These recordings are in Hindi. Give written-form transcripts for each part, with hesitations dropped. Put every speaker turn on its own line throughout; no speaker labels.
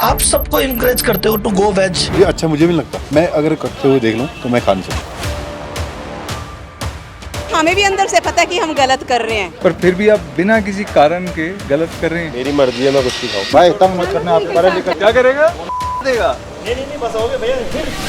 आप सबको इनकरेज करते हो टू गो वेज।
ये अच्छा मुझे भी नहीं लगता, मैं अगर करते हुए देख लूं तो मैं खा नहीं सकता।
हमें भी अंदर से पता है कि हम गलत कर रहे हैं,
पर फिर भी आप बिना किसी कारण के गलत कर रहे हैं।
मेरी मर्जी है, मैं कुछ भी खाऊं। भाई तंग मत करना, आप पढ़े लिखे
क्या करेगा? देगा।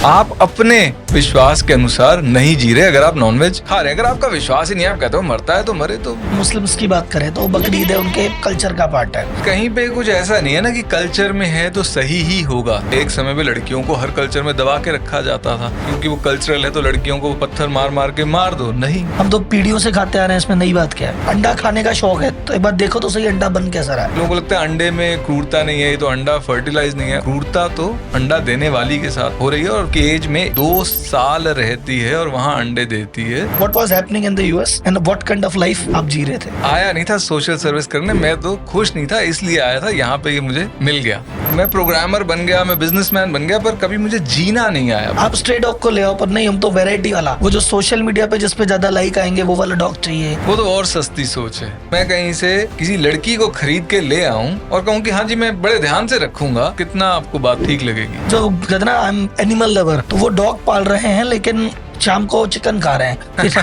आप अपने विश्वास के अनुसार नहीं जी रहे। अगर आप नॉनवेज खा रहे हैं, अगर आपका विश्वास ही नहीं है, आप कहते हो मरता है तो मरे। तो
मुस्लिम्स की बात करें तो बकरीद है, उनके कल्चर का पार्ट है।
कहीं पे कुछ ऐसा नहीं है ना कि कल्चर में है तो सही ही होगा। एक समय पे लड़कियों को हर कल्चर में दबा के रखा जाता था क्योंकि वो कल्चरल है, तो लड़कियों को पत्थर मार मार के मार दो। नहीं,
हम तो पीढ़ियों से खाते आ रहे हैं, इसमें नई बात क्या है। अंडा खाने का शौक है तो एक बार देखो तो सही अंडा बन कैसा रहा है।
लोगों को लगता है अंडे में क्रूरता नहीं है, ये तो अंडा फर्टिलाइज नहीं है। क्रूरता तो अंडा देने वाली के साथ हो रही है और की एज में 2 साल रहती है और वहाँ अंडे देती है।
What was happening in the US and what kind of life आप जी रहे थे?
आया नहीं था सोशल सर्विस करने, मैं तो खुश नहीं था इसलिए आया था। यहाँ पे ये मुझे मिल गया। मैं प्रोग्रामर बन गया, मैं बिजनेसमैन बन गया, पर कभी मुझे जीना नहीं आया।
आप स्ट्रे डॉग को ले आओ, पर नहीं, हम तो वैरायटी वाला, वो जो सोशल मीडिया पे जिसपे ज्यादा लाइक आएंगे वो वाला डॉग चाहिए।
वो तो और सस्ती सोच है। मैं कहीं से किसी लड़की को खरीद के ले आऊं और कहूं कि हाँ जी मैं बड़े ध्यान से रखूंगा, कितना आपको बात ठीक लगेगी?
जो गदना आई एम एनिमल लवर, तो वो डॉग पाल रहे हैं लेकिन शाम को चिकन खा रहे हैं।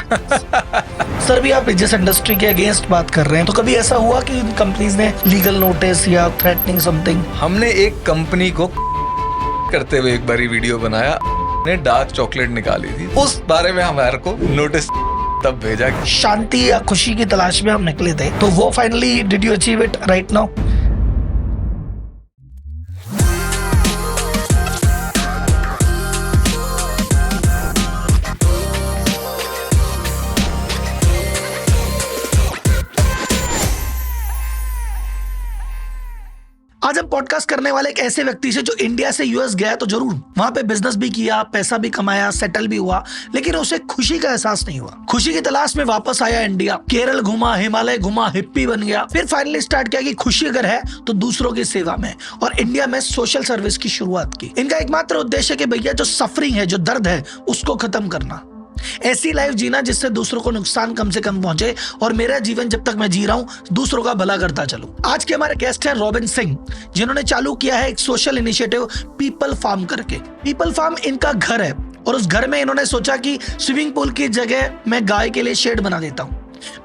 सर भी आप जिस इंडस्ट्री के अगेंस्ट बात कर रहे हैं, तो कभी ऐसा हुआ कि कंपनीज ने लीगल नोटिस या थ्रेटनिंग समथिंग?
हमने एक कंपनी को करते हुए एक बारी वीडियो बनाया, ने डार्क चॉकलेट निकाली थी, उस बारे में हमारे को नोटिस तब भेजा।
शांति या खुशी की तलाश में हम निकले थे, तो वो finally did you achieve it right now? आज हम पॉडकास्ट करने वाले एक ऐसे व्यक्ति से जो इंडिया से यूएस गया तो जरूर, वहां पे बिजनेस भी किया, पैसा भी कमाया, सेटल भी हुआ, लेकिन उसे खुशी का एहसास नहीं हुआ। खुशी की तलाश में वापस आया इंडिया, केरल घूमा, हिमालय घूमा, हिप्पी बन गया, फिर फाइनली स्टार्ट किया कि खुशी अगर है तो दूसरों की सेवा में, और इंडिया में सोशल सर्विस की शुरुआत की। इनका एकमात्र उद्देश्य कि भैया जो सफरिंग है, जो दर्द है, उसको खत्म करना, ऐसी लाइफ जीना जिससे दूसरों को नुकसान कम से कम पहुंचे, और मेरा जीवन जब तक मैं जी रहा हूं दूसरों का भला करता चलूं। आज के हमारे गेस्ट हैं रॉबिन सिंह, जिन्होंने चालू किया है एक सोशल इनिशिएटिव पीपल फार्म करके। पीपल फार्म इनका घर है और उस घर में इन्होंने सोचा कि स्विमिंग पूल की जगह मैं गाय के लिए शेड बना देता हूं,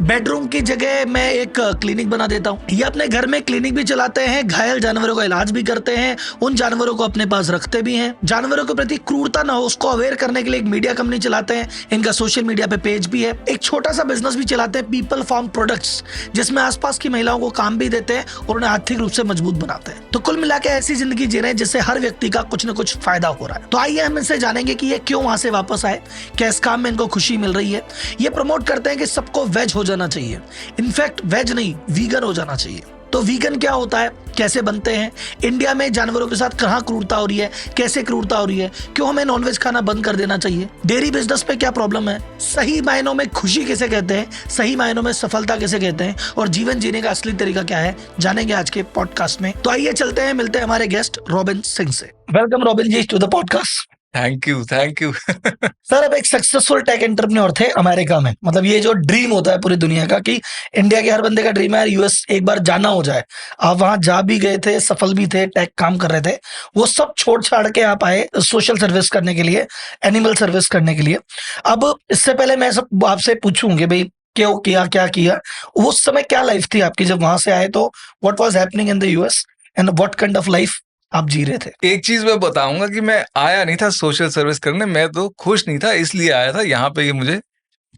बेडरूम की जगह मैं एक क्लिनिक बना देता हूं। ये अपने घर में क्लिनिक भी चलाते हैं, घायल जानवरों का इलाज भी करते हैं, उन जानवरों को अपने पास रखते भी हैं। जानवरों के प्रति क्रूरता ना हो उसको अवेयर करने के लिए एक मीडिया कंपनी चलाते हैं, इनका सोशल मीडिया पे पेज भी है। एक छोटा सा बिजनेस भी चलाते हैं, पीपल फार्म प्रोडक्ट्स, जिसमें आसपास की महिलाओं को काम भी देते हैं और उन्हें आर्थिक रूप से मजबूत बनाते हैं। तो कुल मिला के ऐसी जिंदगी जी रहे हैं जिससे हर व्यक्ति का कुछ न कुछ फायदा हो रहा है। तो आइए हम इनसे जानेंगे कि ये क्यों वहां से वापस आए, क्या इस काम में इनको खुशी मिल रही है। ये प्रमोट करते हैं कि सबको वेज हो जाना चाहिए, इनफैक्ट वेज नहीं वीगन हो जाना चाहिए। तो वीगन क्या होता है, कैसे बनते हैं, इंडिया में जानवरों के साथ कहां क्रूरता हो रही है, कैसे क्रूरता हो रही है, क्यों हमें नॉनवेज खाना बंद कर देना चाहिए, डेयरी बिजनेस पे क्या प्रॉब्लम है, सही मायनों में खुशी किसे कहते हैं, सही मायनों में सफलता किसे कहते हैं, और जीवन जीने का असली तरीका क्या है, जानेंगे आज के पॉडकास्ट में। तो आइए चलते हैं, मिलते हैं हमारे गेस्ट रॉबिन सिंह से। Welcome Robin ji to the podcast.
Thank you
sir, अब एक सक्सेसफुल टेक एंटरप्रेन्योर थे अमेरिका में, मतलब ये जो ड्रीम होता है पूरी दुनिया का कि इंडिया के हर बंदे का ड्रीम है यूएस एक बार जाना हो जाए। आप वहां जा भी गए थे, सफल भी थे, टेक काम कर रहे थे, वो सब छोड़ छाड़ के आप आए सोशल सर्विस करने के लिए, एनिमल सर्विस करने के लिए। अब इससे पहले मैं सब आपसे पूछूं कि भाई क्यों किया, क्या किया, उस समय क्या लाइफ थी आपकी जब वहां से आए, तो what was happening in the US and what kind of life आप जी रहे थे?
एक चीज मैं बताऊंगा कि मैं आया नहीं था सोशल सर्विस करने, मैं तो खुश नहीं था इसलिए आया था। यहाँ पे ये मुझे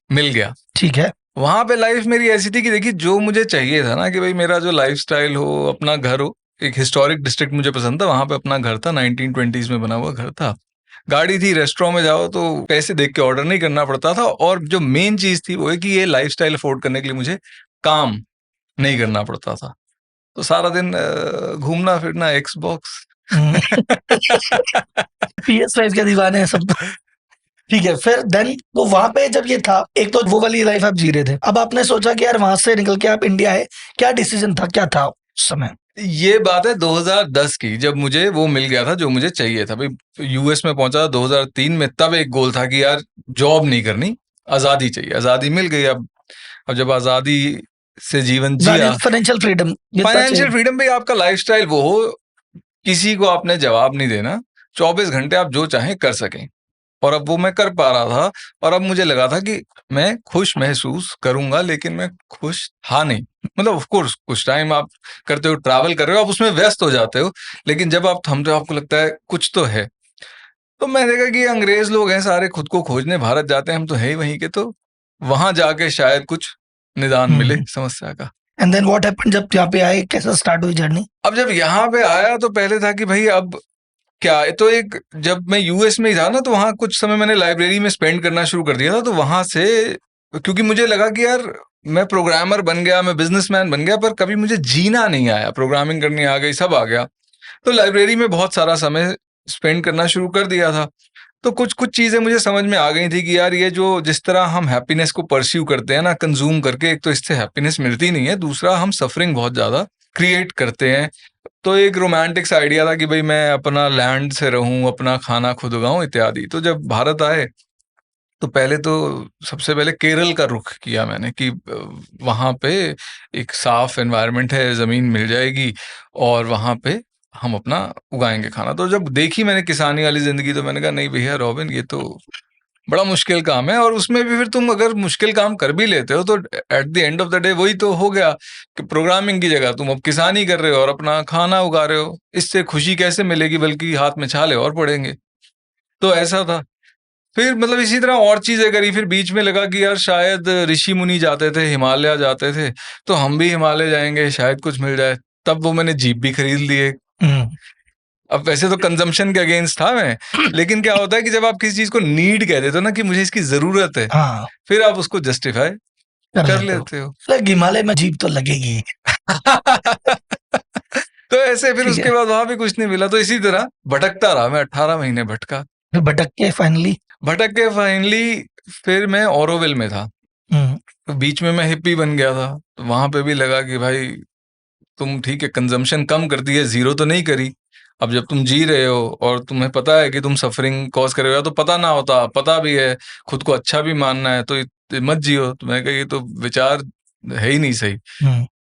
मिल गया,
ठीक है।
वहां पे लाइफ मेरी ऐसी थी कि देखिए जो मुझे चाहिए था ना, कि भाई मेरा जो लाइफस्टाइल हो, अपना घर हो, एक हिस्टोरिक डिस्ट्रिक्ट मुझे पसंद था, वहां पे अपना घर था, 1920s में बना हुआ घर था, गाड़ी थी, रेस्टोरेंट में जाओ तो पैसे देख के ऑर्डर नहीं करना पड़ता था, और जो मेन चीज थी वो है कि ये लाइफस्टाइल अफोर्ड करने के लिए मुझे काम नहीं करना पड़ता था। तो सारा दिन घूमना फिरना, एक्सबॉक्स
PS5 के दीवाने हैं सब। ठीक है, फिर देन वो वहां पे जब ये था, एक तो वो वाली लाइफ आप जी रहे थे, अब आपने सोचा कि यार वहां से निकल के आप इंडिया आए, क्या डिसीजन था, क्या था उस समय?
ये बात है 2010 की, जब मुझे वो मिल गया था जो मुझे चाहिए था। भाई यूएस में पहुंचा था 2003 में, तब एक गोल था कि यार जॉब नहीं करनी, आजादी चाहिए। आजादी मिल गई। अब जब आजादी से जीवन जिया,
फाइनेंशियल फ्रीडम
फाइनेंशियल फ्रीडम भी, आपका लाइफस्टाइल वो हो, किसी को आपने जवाब नहीं देना, 24 घंटे आप जो चाहें कर सकें। और अब वो मैं कर पा रहा था, और अब मुझे लगा था कि मैं खुश महसूस करूंगा, लेकिन मैं खुश था नहीं। मतलब ऑफ कोर्स कुछ टाइम आप करते हो, ट्रैवल कर रहे हो, आप उसमें व्यस्त हो जाते हो, लेकिन जब आप थमते हो आपको लगता है कुछ तो है। तो मैंने देखा कि अंग्रेज लोग हैं सारे, खुद को खोजने भारत जाते हैं, हम तो है ही वहीं के, तो वहां जाके शायद कुछ निदान मिले समस्या का।
एंड देन व्हाट हैपेंड, जब यहाँ पे आए कैसा स्टार्ट हुई जर्नी?
अब जब यहाँ पे आया तो पहले था कि भाई अब क्या, तो एक जब मैं यूएस में ही था ना, तो वहाँ कुछ समय मैंने लाइब्रेरी में स्पेंड करना शुरू कर दिया था। तो वहां से, क्योंकि मुझे लगा कि यार मैं प्रोग्रामर बन गया, मैं बिजनेसमैन बन गया, पर कभी मुझे जीना नहीं आया। प्रोग्रामिंग करनी आ गई, सब आ गया, तो लाइब्रेरी में बहुत सारा समय स्पेंड करना शुरू कर दिया था। तो कुछ कुछ चीजें मुझे समझ में आ गई थी कि यार ये जो जिस तरह हम हैप्पीनेस को परस्यू करते हैं ना, कंज्यूम करके, एक तो इससे हैप्पीनेस मिलती नहीं है, दूसरा हम सफरिंग बहुत ज्यादा क्रिएट करते हैं। तो एक रोमांटिक्स आइडिया था कि भाई मैं अपना लैंड से रहूं, अपना खाना खुद उगाऊं इत्यादि। तो जब भारत आए तो पहले तो सबसे पहले केरल का रुख किया मैंने कि वहाँ पे एक साफ एनवायरनमेंट है, ज़मीन मिल जाएगी और वहाँ पे हम अपना उगाएंगे खाना। तो जब देखी मैंने किसानी वाली ज़िंदगी, तो मैंने कहा नहीं भैया रॉबिन, ये तो बड़ा मुश्किल काम है, और उसमें भी फिर तुम अगर मुश्किल काम कर भी लेते हो तो at the end of the day वही तो हो गया कि प्रोग्रामिंग की जगह तुम अब किसानी कर रहे हो और अपना खाना उगा रहे हो। इससे खुशी कैसे मिलेगी, बल्कि हाथ में छाले और पड़ेंगे। तो ऐसा था। फिर मतलब इसी तरह और चीजें करी। फिर बीच में लगा कि यार शायद ऋषि मुनि जाते थे, हिमालय जाते थे, तो हम भी हिमालय जाएंगे, शायद कुछ मिल जाए। तब वो मैंने जीप भी खरीद ली एक। अब वैसे तो कंजम्पशन के अगेंस्ट था मैं, लेकिन क्या होता है कि जब आप किसी चीज को नीड कह देते हो ना कि मुझे इसकी जरूरत है,
हाँ,
फिर आप उसको जस्टिफाई कर लेते हो।
लाइक हिमालय में जीप तो लगेगी।
तो ऐसे फिर
ठीक
उसके
है,
बाद वहां भी कुछ नहीं मिला, तो इसी तरह भटकता रहा मैं। 18 महीने भटका।
फिर भटक के फाइनली।
भटक के फाइनली फिर मैं ओरोविल में था। तो बीच में मैं हिप्पी बन गया था, तो वहां पे भी लगा कि भाई तुम ठीक है कंजम्पशन कम कर दी है, जीरो तो नहीं करी। अब जब तुम जी रहे हो और तुम्हें पता है कि तुम सफरिंग कॉज कर रहे हो, तो पता ना होता, पता भी है, खुद को अच्छा भी मानना है, तो मत जियो। तो मैं कहा ये तो विचार है ही नहीं सही।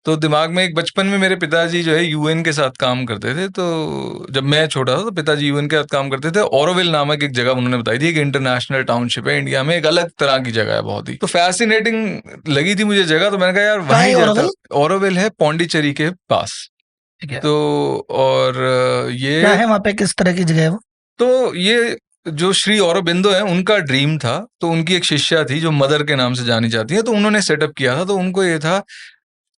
तो दिमाग में एक, बचपन में मेरे पिताजी जो है यूएन के साथ काम करते थे, तो जब मैं छोटा था तो पिताजी यूएन के साथ काम करते थे। ओरोविल नामक एक जगह उन्होंने बताई थी, एक इंटरनेशनल टाउनशिप है इंडिया में, एक अलग तरह की जगह है बहुत ही। तो फैसिनेटिंग लगी थी मुझे जगह, तो मैंने कहा यार वहीं जाता। ओरोविल है पौंडीचेरी के पास। तो और ये
क्या है वहाँ पे, किस तरह की जगह है वो?
तो ये जो श्री औरोबिंदो है, उनका ड्रीम था। तो उनकी एक शिष्या थी जो मदर के नाम से जानी जाती है, तो उन्होंने सेटअप किया था। तो उनको ये था,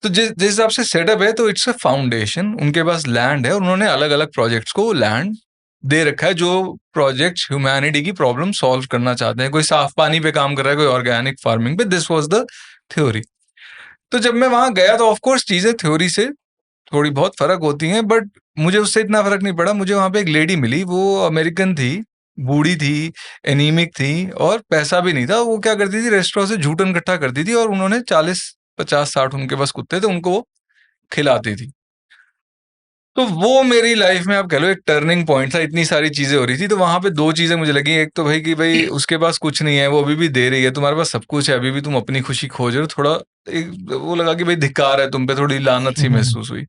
तो जिस हिसाब से सेटअप है, तो इट्स अ फाउंडेशन, उनके पास लैंड है और उन्होंने अलग अलग प्रोजेक्ट्स को लैंड दे रखा है, जो प्रोजेक्ट्स ह्यूमैनिटी की प्रॉब्लम सॉल्व करना चाहते हैं। कोई साफ पानी पे काम कर रहा है, कोई ऑर्गेनिक फार्मिंग पे। This was the theory. तो जब मैं वहां गया तो ऑफकोर्स चीजें थ्योरी से थोड़ी बहुत फर्क होती हैं, बट मुझे उससे इतना फर्क नहीं पड़ा। मुझे वहां पे एक लेडी मिली, वो अमेरिकन थी, बूढ़ी थी, एनीमिक थी और पैसा भी नहीं था। वो क्या करती थी, रेस्टोरेंट से झूठन इकट्ठा करती थी और उन्होंने 40-50-60 उनके पास कुत्ते थे, उनको वो खिलाती थी। तो वो मेरी लाइफ में आप कह लो एक टर्निंग पॉइंट था। इतनी सारी चीजें हो रही थी, तो वहां पे दो चीजें मुझे लगी। एक तो भाई कि भाई उसके पास कुछ नहीं है, वो अभी भी दे रही है, तुम्हारे पास सब कुछ है, अभी भी तुम अपनी खुशी खोज रहे हो। थोड़ा एक वो लगा कि भाई धिक्कार है तुम पे, थोड़ी लानत सी महसूस हुई।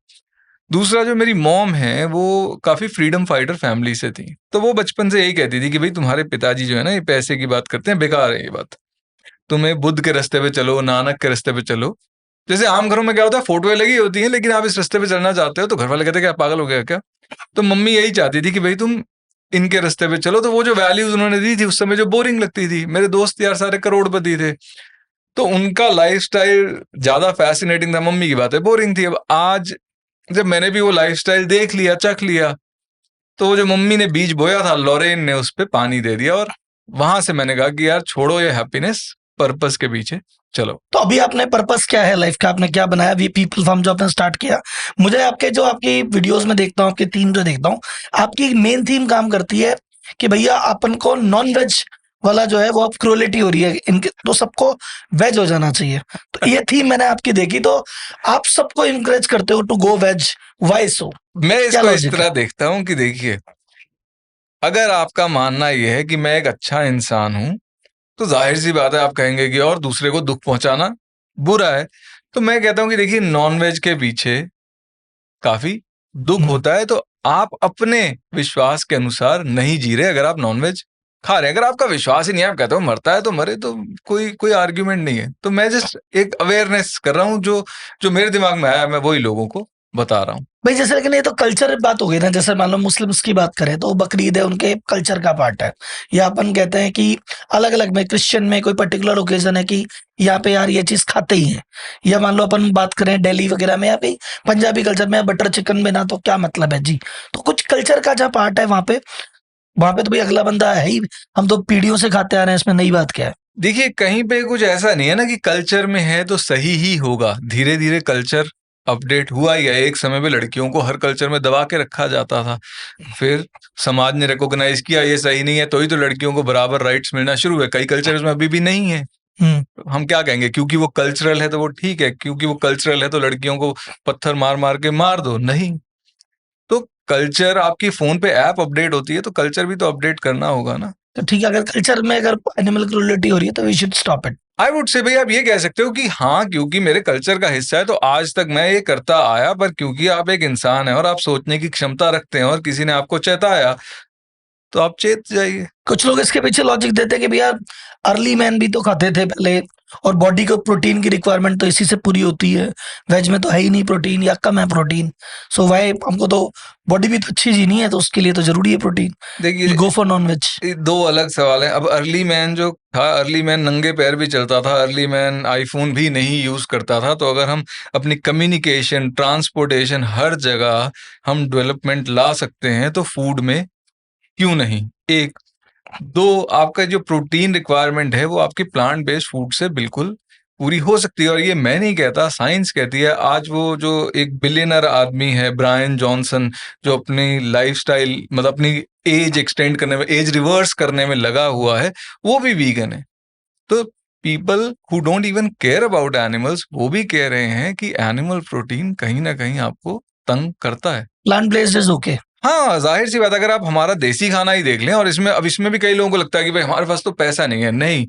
दूसरा, जो मेरी मॉम है वो काफी फ्रीडम फाइटर फैमिली से थी, तो वो बचपन से यही कहती थी कि भाई तुम्हारे पिताजी जो है ना, ये पैसे की बात करते हैं, बेकार है ये बात। तुम्हें बुद्ध के रास्ते पे चलो, नानक के रास्ते पे चलो। जैसे आम घरों में क्या होता है, फोटोएं लगी होती हैं, लेकिन आप इस रास्ते पे चलना चाहते हो तो घर वाले कहते हैं क्या पागल हो गया क्या। तो मम्मी यही चाहती थी कि भाई तुम इनके रास्ते पे चलो। तो वो जो वैल्यूज उन्होंने दी थी उस समय, जो बोरिंग लगती थी, मेरे दोस्त यार सारे करोड़पति थे, तो उनका लाइफस्टाइल ज्यादा फैसिनेटिंग था, मम्मी की बातें बोरिंग थी। अब आज जब मैंने भी वो लाइफस्टाइल देख लिया, चख लिया, तो वो जो मम्मी ने बीज बोया था, लॉरेन ने उस पर पानी दे दिया। और वहां से मैंने कहा कि यार छोड़ो ये हैप्पीनेस, पर्पस के पीछे चलो।
तो अभी आपने पर्पस क्या है लाइफ का, आपने क्या बनाया? वी पीपल फार्म जो आपने स्टार्ट किया, मुझे आपकी वीडियोस में देखता हूँ, आपकी थीम जो देखता हूँ, आपकी मेन थीम काम करती है कि भैया अपन को नॉन वेज वाला जो है वो अब क्रूएलिटी हो रही है इनके, तो सबको वेज हो जाना चाहिए। तो ये थीम मैंने आपकी देखी, तो आप सबको इंकरेज करते हो टू गो वेज, वाई सो?
मैं इसको इस तरह देखता हूं कि देखिए, अगर आपका मानना यह है कि मैं एक अच्छा इंसान हूं, तो जाहिर सी बात है आप कहेंगे कि और दूसरे को दुख पहुंचाना बुरा है। तो मैं कहता हूं कि देखिए, नॉनवेज के पीछे काफी दुख होता है, तो आप अपने विश्वास के अनुसार नहीं जी रहे अगर आप नॉनवेज खा रहे हैं। अगर आपका विश्वास ही नहीं है, आप कहते हो मरता है तो मरे, तो कोई आर्ग्यूमेंट नहीं है। तो मैं जस्ट एक अवेयरनेस कर रहा हूँ, जो मेरे दिमाग में आया मैं वही लोगों को बता रहा हूँ।
भाई जैसे, लेकिन ये तो कल्चर बात हो गई ना। जैसे मान लो मुस्लिम्स की बात करें तो बकरीद है, उनके कल्चर का पार्ट है। या अपन कहते हैं कि अलग अलग में, क्रिश्चियन में कोई पर्टिकुलर ओकेजन है कि यहाँ पे यार ये चीज खाते ही हैं। या मान लो अपन बात करें दिल्ली वगैरह में, या फिर पंजाबी कल्चर में बटर चिकन बिना तो क्या मतलब है जी। तो कुछ कल्चर का जो पार्ट है वहां पे तो भाई अगला बंदा है ही, हम तो पीढ़ियों से खाते आ रहे हैं, इसमें नई बात क्या है।
देखिए, कहीं पे कुछ ऐसा नहीं है ना कि कल्चर में है तो सही ही होगा। धीरे धीरे कल्चर अपडेट हुआ ही है। एक समय पे लड़कियों को हर कल्चर में दबा के रखा जाता था, फिर समाज ने रिकॉग्नाइज किया ये सही नहीं है, तो ही तो लड़कियों को बराबर राइट्स मिलना शुरू हुए। कई कल्चर्स में अभी भी नहीं है। हम क्या कहेंगे, क्योंकि वो कल्चरल है तो वो ठीक है, क्योंकि वो कल्चरल है तो लड़कियों को पत्थर मार मार के मार दो, नहीं। तो कल्चर, आपकी फोन पे ऐप अपडेट होती है तो कल्चर भी तो अपडेट करना होगा ना।
तो ठीक है, अगर कल्चर में अगर एनिमल क्रूरलिटी हो रही है तो we should stop it.
I would say भाई आप ये कह सकते हो कि हाँ, क्योंकि मेरे कल्चर का हिस्सा है तो आज तक मैं ये करता आया, पर क्योंकि आप एक इंसान है और आप सोचने की क्षमता रखते हैं और किसी ने आपको चेताया तो आप चेत जाइए।
कुछ लोग इसके पीछे लॉजिक देते हैं कि भैया अर्ली मैन भी तो खाते थे पहले, और बॉडी को प्रोटीन की रिक्वायरमेंट तो इसी से पूरी होती है, वेज में तो है ही नहीं प्रोटीन या कम है प्रोटीन, सो वाई हमको तो बॉडी भी तो अच्छी जीनी है तो उसके लिए तो जरूरी है प्रोटीन,
देखिए,
गो फॉर नॉन वेज।
ये दो अलग सवाल है। अब अर्ली मैन जो था, अर्ली मैन नंगे पैर भी चलता था, अर्ली मैन आईफोन भी नहीं यूज करता था। तो अगर हम अपनी कम्युनिकेशन, ट्रांसपोर्टेशन, हर जगह हम डेवलपमेंट ला सकते हैं तो फूड में क्यों नहीं। एक दो, आपका जो प्रोटीन रिक्वायरमेंट है वो आपकी प्लांट बेस्ड फूड से बिल्कुल पूरी हो सकती है। और ये मैं नहीं कहता, साइंस कहती है। आज वो जो एक बिलियनर आदमी है ब्रायन जॉनसन, जो अपनी लाइफस्टाइल मतलब अपनी एज एक्सटेंड करने में, एज रिवर्स करने में लगा हुआ है, वो भी वीगन है। तो people who don't even care about animals वो भी कह रहे हैं कि एनिमल प्रोटीन कहीं ना कहीं आपको तंग करता है।
Plant based is okay.
हाँ, जाहिर सी बात, अगर आप हमारा देसी खाना ही देख लें, और इसमें भी कई लोगों को लगता है कि भाई हमारे पास तो पैसा नहीं है। नहीं,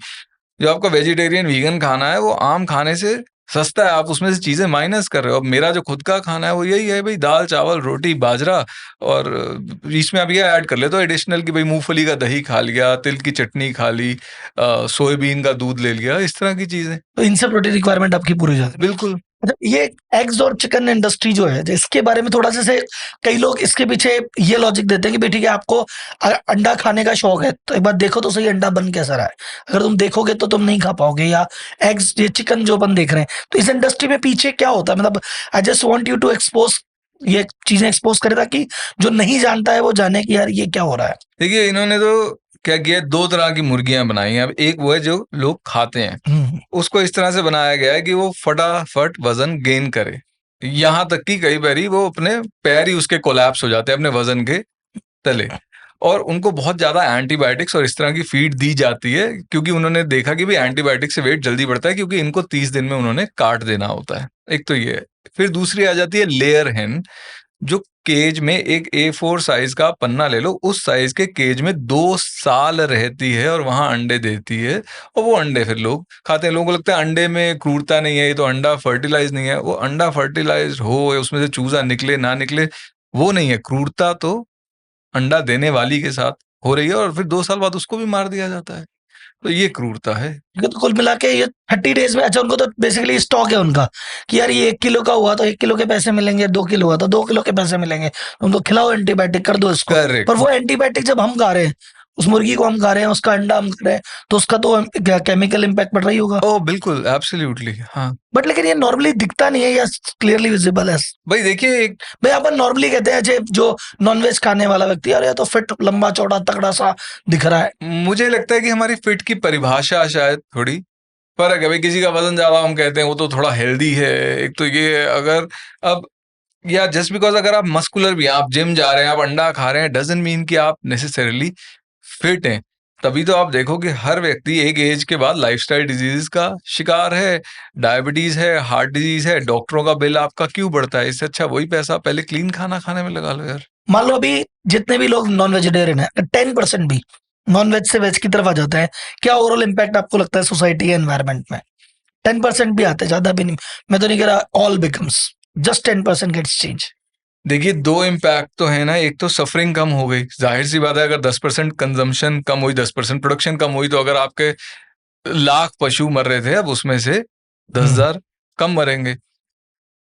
जो आपका वेजिटेरियन वीगन खाना है वो आम खाने से सस्ता है, आप उसमें से चीजें माइनस कर रहे हो। अब मेरा जो खुद का खाना है वो यही है भाई, दाल चावल रोटी बाजरा, और इसमें आप ये ऐड कर ले तो एडिशनल कि भाई मूंगफली का दही खा लिया, तिल की चटनी खा ली, सोयाबीन का दूध ले लिया, इस तरह की चीजें।
तो इनसे प्रोटीन रिक्वायरमेंट आपकी पूरी हो जाती है।
बिल्कुल।
अच्छा, ये एग्स और चिकन इंडस्ट्री जो है, इसके बारे में थोड़ा सा से कई लोग इसके पीछे ये लॉजिक देते हैं कि भाई ठीक है, आपको अंडा खाने का शौक है तो एक बार देखो तो सही अंडा बन कैसा रहा है। अगर तुम देखोगे तो तुम नहीं खा पाओगे। या एग्स, ये चिकन जो अपन देख रहे हैं, तो इस इंडस्ट्री में पीछे क्या होता है? मतलब I just want you to expose, ये चीजें एक्सपोज करे ताकि जो नहीं जानता है वो जाने कि यार ये क्या हो रहा है।
देखिए, इन्होंने तो क्या किया, दो तरह की मुर्गियां बनाई हैं। अब एक वो है जो लोग खाते हैं, उसको इस तरह से बनाया गया है कि वो फटाफट वजन गेन करे। यहाँ तक कि कई बारी वो अपने पैर ही उसके कोलैप्स हो जाते हैं अपने वजन के तले, और उनको बहुत ज्यादा एंटीबायोटिक्स और इस तरह की फीड दी जाती है, क्योंकि उन्होंने देखा कि भाई एंटीबायोटिक से वेट जल्दी बढ़ता है, क्योंकि इनको 30 दिन में उन्होंने काट देना होता है। एक तो ये है। फिर दूसरी आ जाती है लेयर हेन, जो केज में एक A4 साइज का पन्ना ले लो, उस साइज के केज में 2 साल रहती है और वहां अंडे देती है, और वो अंडे फिर लोग खाते हैं। लोगों को लगता है अंडे में क्रूरता नहीं है, ये तो अंडा फर्टिलाइज नहीं है। वो अंडा फर्टिलाइज हो, उसमें से चूजा निकले ना निकले, वो नहीं है क्रूरता, तो अंडा देने वाली के साथ हो रही है, और फिर 2 साल बाद उसको भी मार दिया जाता है। तो ये क्रूरता है।
तो कुल मिला के ये 30 डेज में, अच्छा उनको तो बेसिकली स्टॉक है उनका कि यार ये 1 किलो का हुआ तो 1 किलो के पैसे मिलेंगे, 2 किलो हुआ तो 2 किलो के पैसे मिलेंगे, उनको खिलाओ, एंटीबायोटिक कर दो इसको।
Correct.
पर वो एंटीबायोटिक जब हम खा रहे हैं, उस मुर्गी को हम खा रहे हैं, उसका अंडा हम खा रहे हैं, तो उसका तो केमिकल इम्पैक्ट पड़ रही होगा।
ओह बिल्कुल, एब्सोल्युटली, हाँ।
बट लेकिन ये नॉर्मली दिखता नहीं है या क्लियरली विजिबल है?
भाई देखिए,
भाई अपन नॉर्मली कहते हैं जो नॉनवेज खाने वाला व्यक्ति, अरे तो फिट, लंबा चौड़ा तगड़ा सा दिख रहा है।
मुझे लगता है कि हमारी फिट की परिभाषा शायद थोड़ी फर्क है। भाई किसी का वजन ज्यादा हम कहते हैं वो तो थोड़ा हेल्दी है, एक तो ये। अगर अब या जस्ट बिकॉज अगर आप मस्कुलर भी हैं, आप जिम जा रहे हैं, आप अंडा खा रहे हैं, डजंट मीन कि आप नेसेसरीली फिट हैं। तभी तो आप देखो कि हर व्यक्ति एक एज के बाद लाइफस्टाइल डिजीज का शिकार है, डायबिटीज है, हार्ट डिजीज है, डॉक्टरों का बिल आपका क्यों बढ़ता है? इससे अच्छा वही पैसा पहले क्लीन खाना खाने में लगा लो यार।
मान लो अभी जितने भी लोग नॉन वेजिटेरियन है, 10% भी नॉन वेज से वेज की तरफ आ जाता है, क्या ओवरऑल इम्पैक्ट आपको लगता है सोसाइटी या एनवायरमेंट में? 10% भी आते, ज्यादा भी नहीं। मैं तो नहीं कह रहा all becomes, just 10% gets change.
देखिए 2 इम्पैक्ट तो है ना, एक तो सफरिंग कम हो गई, जाहिर सी बात है अगर 10% कंजम्पशन कम हुई, 10% प्रोडक्शन कम हुई, तो अगर आपके लाख पशु मर रहे थे अब उसमें से 10,000 कम मरेंगे।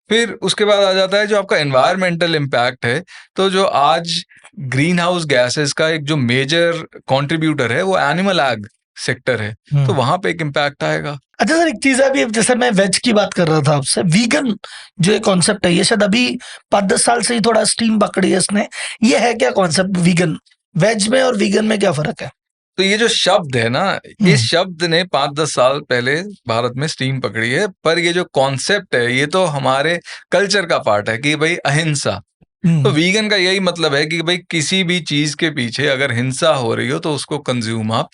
फिर उसके बाद आ जाता है जो आपका एनवायरमेंटल इम्पैक्ट है, तो जो आज ग्रीन हाउस गैसेस का एक जो मेजर कंट्रीब्यूटर है वो एनिमल एग सेक्टर है, तो वहां पे एक इम्पैक्ट आएगा।
अच्छा सर, एक चीज है, अभी जैसे मैं वेज की बात कर रहा था आपसे, वीगन जो एक कॉन्सेप्ट है, ये शायद अभी 5-10 साल से ही थोड़ा स्टीम पकड़ी है इसने, ये है क्या कॉन्सेप्ट वीगन? वेज में और वीगन में क्या फर्क है?
तो ये जो शब्द है ना, इस शब्द ने 5-10 साल पहले भारत में स्टीम पकड़ी है, पर ये जो कॉन्सेप्ट है ये तो हमारे कल्चर का पार्ट है कि भाई अहिंसा। तो वीगन का यही मतलब है कि भाई किसी भी चीज के पीछे अगर हिंसा हो रही हो तो उसको कंज्यूम आप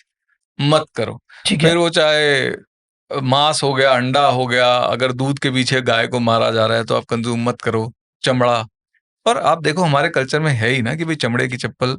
मत करो।
ठीक है।
फिर वो चाहे मांस हो गया, अंडा हो गया, अगर दूध के पीछे गाय को मारा जा रहा है तो आप कंज्यूम मत करो। चमड़ा, और आप देखो हमारे कल्चर में है ही ना कि भाई चमड़े की चप्पल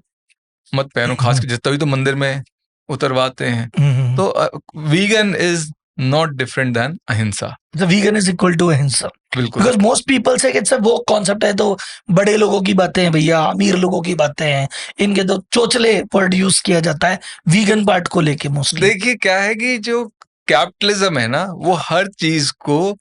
मत पहनो, खास कर तभी तो मंदिर में उतरवाते हैं। तो vegan is not different than ahimsa.
Vegan is equal to ahimsa,
बिल्कुल।
Because most people say it's वो कॉन्सेप्ट है, तो बड़े लोगों की बातें हैं भैया, अमीर लोगों की बातें हैं, इनके तो चोचले वर्ड यूज किया जाता है वीगन पार्ट को लेके मोस्टली।
देखिए क्या है कि जो कैपिटलिज्म है ना, वो हर चीज को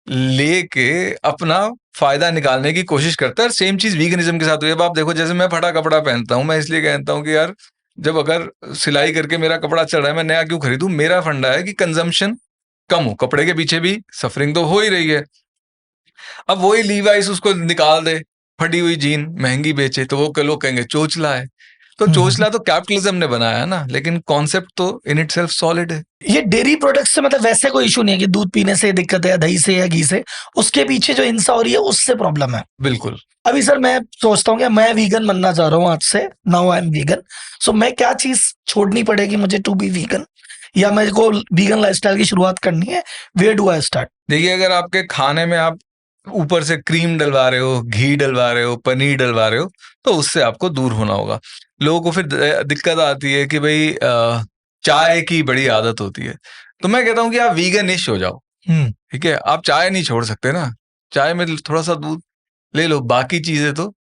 लेके अपना फायदा निकालने की कोशिश करता है, और सेम चीज वीगनिज्म के साथ हुई है। अब आप देखो, जैसे मैं फटा कपड़ा पहनता हूं, मैं इसलिए कहता हूं कि यार जब अगर सिलाई करके मेरा कपड़ा चल रहा है, मैं नया क्यों खरीदूं? मेरा फंडा है कि कंजम्पशन कम हो, कपड़े के पीछे भी सफरिंग तो हो ही रही है। अब वही लीवाइस उसको निकाल दे, फटी हुई जीन महंगी बेचे, तो वो लोग कहेंगे चोचला है। तो चोचला तो कैपिटलिज्म ने बनाया है ना, लेकिन कॉन्सेप्ट तो इन इटसेल्फ सॉलिड है।
ये डेयरी प्रोडक्ट्स से मतलब वैसे कोई इशू नहीं है कि दूध पीने से दिक्कत है या दही से या घी से, उसके पीछे जो हिंसा हो रही है उससे प्रॉब्लम है।
बिल्कुल।
अभी सर मैं सोचता हूँ कि मैं वीगन बनना चाह रहा हूँ आज से, नाउ आई एम वीगन, सो मैं क्या चीज छोड़नी पड़ेगी मुझे टू बी वीगन, या मेरे को वीगन लाइफस्टाइल की शुरुआत करनी है? Where do I start?
देखिए, अगर आपके खाने में आप ऊपर से क्रीम डलवा रहे हो, घी डलवा रहे हो, पनीर डलवा रहे हो, तो उससे आपको दूर होना होगा। लोगों को फिर दिक्कत आती है कि भाई चाय की बड़ी आदत होती है, तो मैं कहता हूं कि आप वीगनिश हो जाओ। ठीक है, आप चाय नहीं छोड़ सकते ना, चाय में थोड़ा सा दूध ले लो, बाकी चीजें तो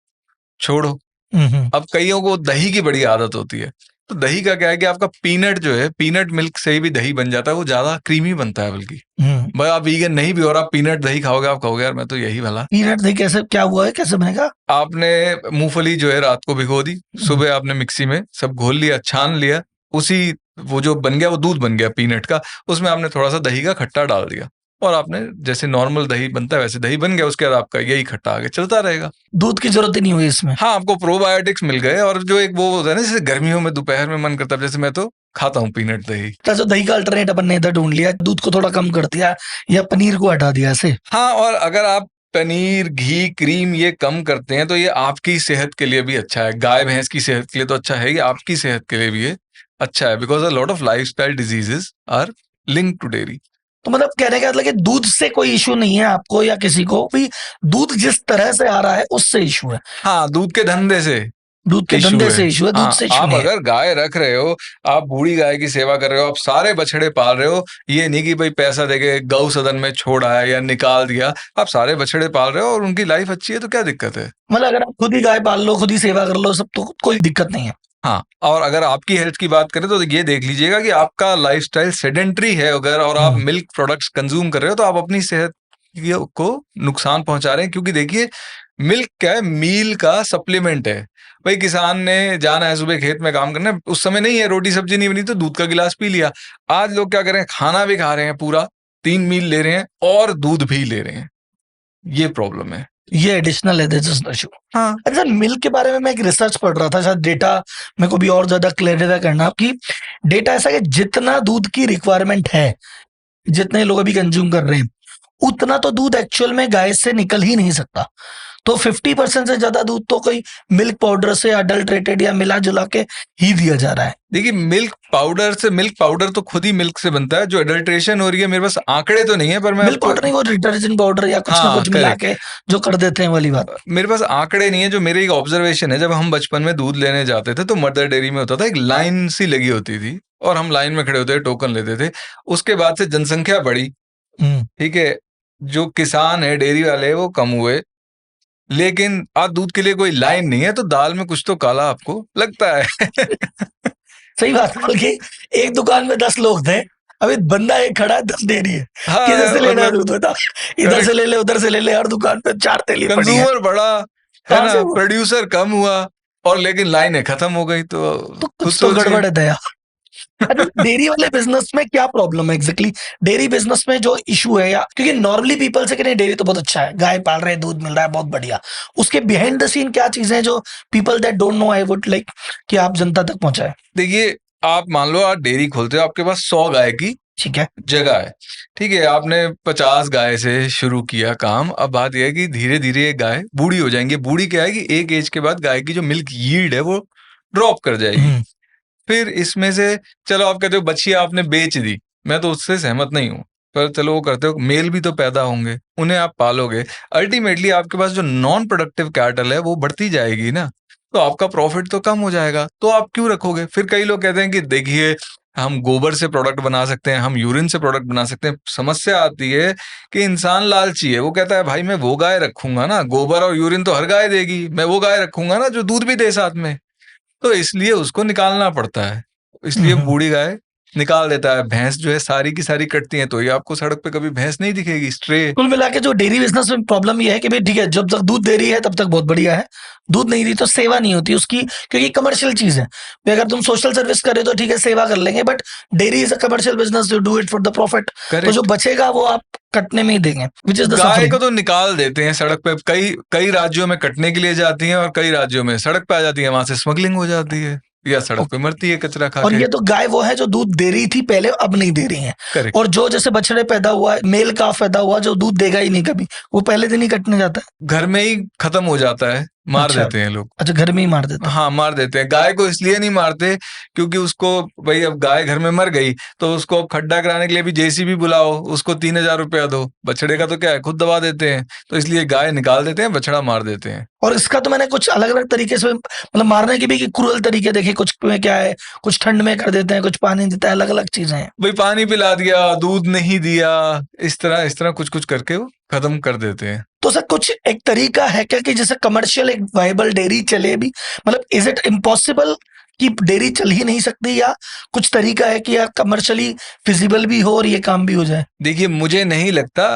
छोड़ो। अब कईयों को दही की बड़ी आदत होती है, तो दही का क्या है कि आपका पीनट जो है, पीनट मिल्क से ही भी दही बन जाता है, वो ज्यादा क्रीमी बनता है। बल्कि भाई आप वीगन नहीं भी और आप पीनट दही खाओगे, आप कहोगे यार मैं तो यही वाला।
पीनट दही कैसे, क्या हुआ है, कैसे बनेगा?
आपने मूंगफली जो है रात को भिगो दी, सुबह आपने मिक्सी में सब घोल लिया, छान लिया, उसी वो जो बन गया वो दूध बन गया पीनट का, उसमें आपने थोड़ा सा दही का खट्टा डाल दिया, और आपने जैसे नॉर्मल दही बनता है वैसे दही बन गया। उसके बाद आपका यही खट्टा आगे चलता रहेगा,
दूध की जरूरत ही नहीं हुई इसमें।
हाँ, आपको प्रोबायोटिक्स मिल गए। और जो एक वो होता है ना, जैसे गर्मियों में दोपहर में मन करता है, जैसे मैं तो खाता हूँ पीनट दही।
तो दही का अल्टरनेट अपन ने इधर ढूंढ लिया, दूध को थोड़ा कम कर दिया या पनीर को हटा दिया ऐसे।
हाँ, और अगर आप पनीर, घी, क्रीम ये कम करते हैं तो ये आपकी सेहत के लिए भी अच्छा है। गाय भैंस की सेहत के लिए तो अच्छा है, ये आपकी सेहत के लिए भी ये अच्छा है, because a lot of lifestyle diseases are linked to dairy.
तो मतलब कहने का मतलब कि दूध से कोई इशू नहीं है आपको या किसी को भी, दूध जिस तरह से आ रहा है उससे इशू है।
हाँ, दूध के धंधे से,
दूध के धंधे से इशू है, दूध
हाँ,
से इशू
आप
नहीं है।
अगर गाय रख रहे हो, आप बूढ़ी गाय की सेवा कर रहे हो, आप सारे बछड़े पाल रहे हो, ये नहीं कि भाई पैसा देके गौ सदन में छोड़ा है या निकाल दिया, आप सारे बछड़े पाल रहे हो और उनकी लाइफ अच्छी है, तो क्या दिक्कत है?
मतलब अगर आप खुद ही गाय पाल लो, खुद ही सेवा कर लो, सब तो कोई दिक्कत नहीं है।
हाँ, और अगर आपकी हेल्थ की बात करें तो ये देख लीजिएगा कि आपका लाइफस्टाइल सेडेंटरी है अगर, और आप मिल्क प्रोडक्ट्स कंज्यूम कर रहे हो, तो आप अपनी सेहत को नुकसान पहुंचा रहे हैं। क्योंकि देखिए, मिल्क क्या है, मील का सप्लीमेंट है। भाई किसान ने जाना है सुबह खेत में काम करने, उस समय नहीं है, रोटी सब्जी नहीं बनी तो दूध का गिलास पी लिया। आज लोग क्या कर रहे हैं, खाना भी खा रहे हैं, पूरा 3 मील ले रहे हैं और दूध भी ले रहे हैं, ये प्रॉब्लम है।
ये एडिशनल है, दिस इज द इशू।
हाँ,
अच्छा, मिल्क के बारे में मैं एक रिसर्च पढ़ रहा था, शायद डेटा मेरे को भी और ज्यादा क्लैरिफाई करना कि डेटा ऐसा है कि जितना दूध की रिक्वायरमेंट है, जितने लोग अभी कंज्यूम कर रहे हैं, उतना तो दूध एक्चुअल में गाय से निकल ही नहीं सकता। तो 50% से ज्यादा दूध तो कोई मिल्क पाउडर से अडल्ट्रेटेड या मिला जुला के ही दिया जा रहा है।
देखिए, मिल्क पाउडर तो खुद ही मिल्क से बनता है। जो एडल्ट्रेशन हो रही है, मेरे पास आंकड़े तो नहीं है, पर मैं
मिल्क पाउडर नहीं, वो डिटर्जेंट पाउडर या कुछ ना कुछ मिला के जो कर देते हैं वाली बात।
मेरे पास आंकड़े नहीं है, जो मेरी एक ऑब्जर्वेशन है, जब हम बचपन में दूध लेने जाते थे तो मदर डेयरी में होता था, एक लाइन सी लगी होती थी और हम लाइन में खड़े होते थे, टोकन लेते थे। उसके बाद से जनसंख्या बढ़ी, ठीक है, जो किसान है, डेयरी वाले, वो कम हुए, लेकिन आज दूध के लिए कोई लाइन नहीं है, तो दाल में कुछ तो काला आपको लगता है।
सही बात है, बल्कि एक दुकान में 10 लोग थे, अभी बंदा एक खड़ा है, 10 डेयरी है।
हाँ,
किधर से लेना है
मतलब
दूध बता, इधर से ले ले उधर से ले ले, हर दुकान पे 4 थैली पड़ी है।
कंज्यूमर बढ़ा है
कहाँ
ना,
से हुआ?
प्रोड्यूसर कम हुआ, और लेकिन लाइनें खत्म हो गई। तो
तो
खुद
कुछ तो
सोचिए।
गड़बड़ है दया। अच्छा, डेयरी वाले बिजनेस में क्या प्रॉब्लम है एग्जैक्टली? डेयरी बिजनेस में जो इशू है, या क्योंकि नॉर्मली पीपल से कि नहीं डेयरी तो बहुत अच्छा है, गाय पाल रहे हैं, दूध मिल रहा है, बहुत बढ़िया, उसके बिहाइंड द सीन क्या चीजें हैं जो people that don't know I would like कि आप जनता तक पहुंचाए?
देखिए, आप मान लो आप डेयरी खोलते हो, आपके पास 100 गाय की
ठीक है।
जगह है, ठीक है, आपने 50 गाय से शुरू किया काम। अब बात यह है कि धीरे धीरे ये गाय बूढ़ी हो जाएंगी। बूढ़ी क्या है कि एक एज के बाद गाय की जो मिल्क यील्ड है वो ड्रॉप कर जाएगी। फिर इसमें से चलो आप कहते हो बछिया आपने बेच दी, मैं तो उससे सहमत नहीं हूँ, पर चलो वो करते हो, मेल भी तो पैदा होंगे, उन्हें आप पालोगे, अल्टीमेटली आपके पास जो नॉन प्रोडक्टिव कैटल है वो बढ़ती जाएगी ना, तो आपका प्रॉफिट तो कम हो जाएगा, तो आप क्यों रखोगे? फिर कई लोग कहते हैं कि देखिए हम गोबर से प्रोडक्ट बना सकते हैं, हम यूरिन से प्रोडक्ट बना सकते हैं। समस्या आती है कि इंसान लालची है, वो कहता है भाई मैं वो गाय रखूंगा ना, गोबर और यूरिन तो हर गाय देगी, मैं वो गाय रखूंगा ना जो दूध भी दे साथ में, तो इसलिए उसको निकालना पड़ता है, इसलिए बूढ़ी गाय निकाल देता है। भैंस जो है सारी की सारी कटती है, तो ये आपको सड़क पे कभी भैंस नहीं दिखेगी, स्ट्रे।
कुल मिला के जो डेयरी बिजनेस में प्रॉब्लम ये है कि भाई ठीक है, जब तक दूध दे रही है तब तक बहुत बढ़िया है, दूध नहीं रही तो सेवा नहीं होती उसकी, क्योंकि कमर्शियल चीज है। भाई अगर तुम सोशल सर्विस करे तो ठीक है, सेवा कर लेंगे, but dairy is a commercial business, you do it for the profit. तो जो बचेगा वो आप कटने में ही देंगे, which is the
guy
suffering.
को तो निकाल देते हैं सड़क पे, कई कई राज्यों में कटने के लिए जाती हैं और कई राज्यों में सड़क पे आ जाती है, वहां से स्मगलिंग हो जाती है या सड़क पे मरती है कचरा खा
और
के।
ये तो गाय वो है जो दूध दे रही थी पहले, अब नहीं दे रही है।
करेक्ट।
और जो जैसे बछड़े पैदा हुआ है, मेल का पैदा हुआ जो दूध देगा ही नहीं कभी, वो पहले दिन ही कटने जाता है।
घर में ही खत्म हो जाता है, मार
अच्छा।
देते हैं लोग।
अच्छा, घर में ही मार देते हैं।
हाँ, मार देते हैं। गाय को इसलिए नहीं मारते क्योंकि उसको, भाई अब गाय घर में मर गई तो उसको अब खड्डा कराने के लिए भी जेसीबी बुलाओ, उसको 3,000 रुपया दो। बछड़े का तो क्या है, खुद दबा देते हैं, तो इसलिए गाय निकाल देते हैं, बछड़ा मार देते हैं।
और इसका तो मैंने कुछ अलग अलग तरीके से, मतलब मारने के भी क्रूरल तरीके देखे, कुछ में क्या है, कुछ ठंड में कर देते हैं, कुछ पानी देता है, अलग अलग चीजें हैं।
भाई पानी पिला दिया, दूध नहीं दिया, इस तरह कुछ कुछ करके वो खत्म कर देते हैं।
तो सर कुछ एक तरीका है क्या कि जैसे कमर्शियल एक वाइबल डेयरी चले भी, मतलब इज इट इम्पॉसिबल कि डेयरी चल ही नहीं सकती, या कुछ तरीका है कि यार कमर्शियली फिजिबल भी हो और ये काम भी हो जाए?
देखिए, मुझे नहीं लगता,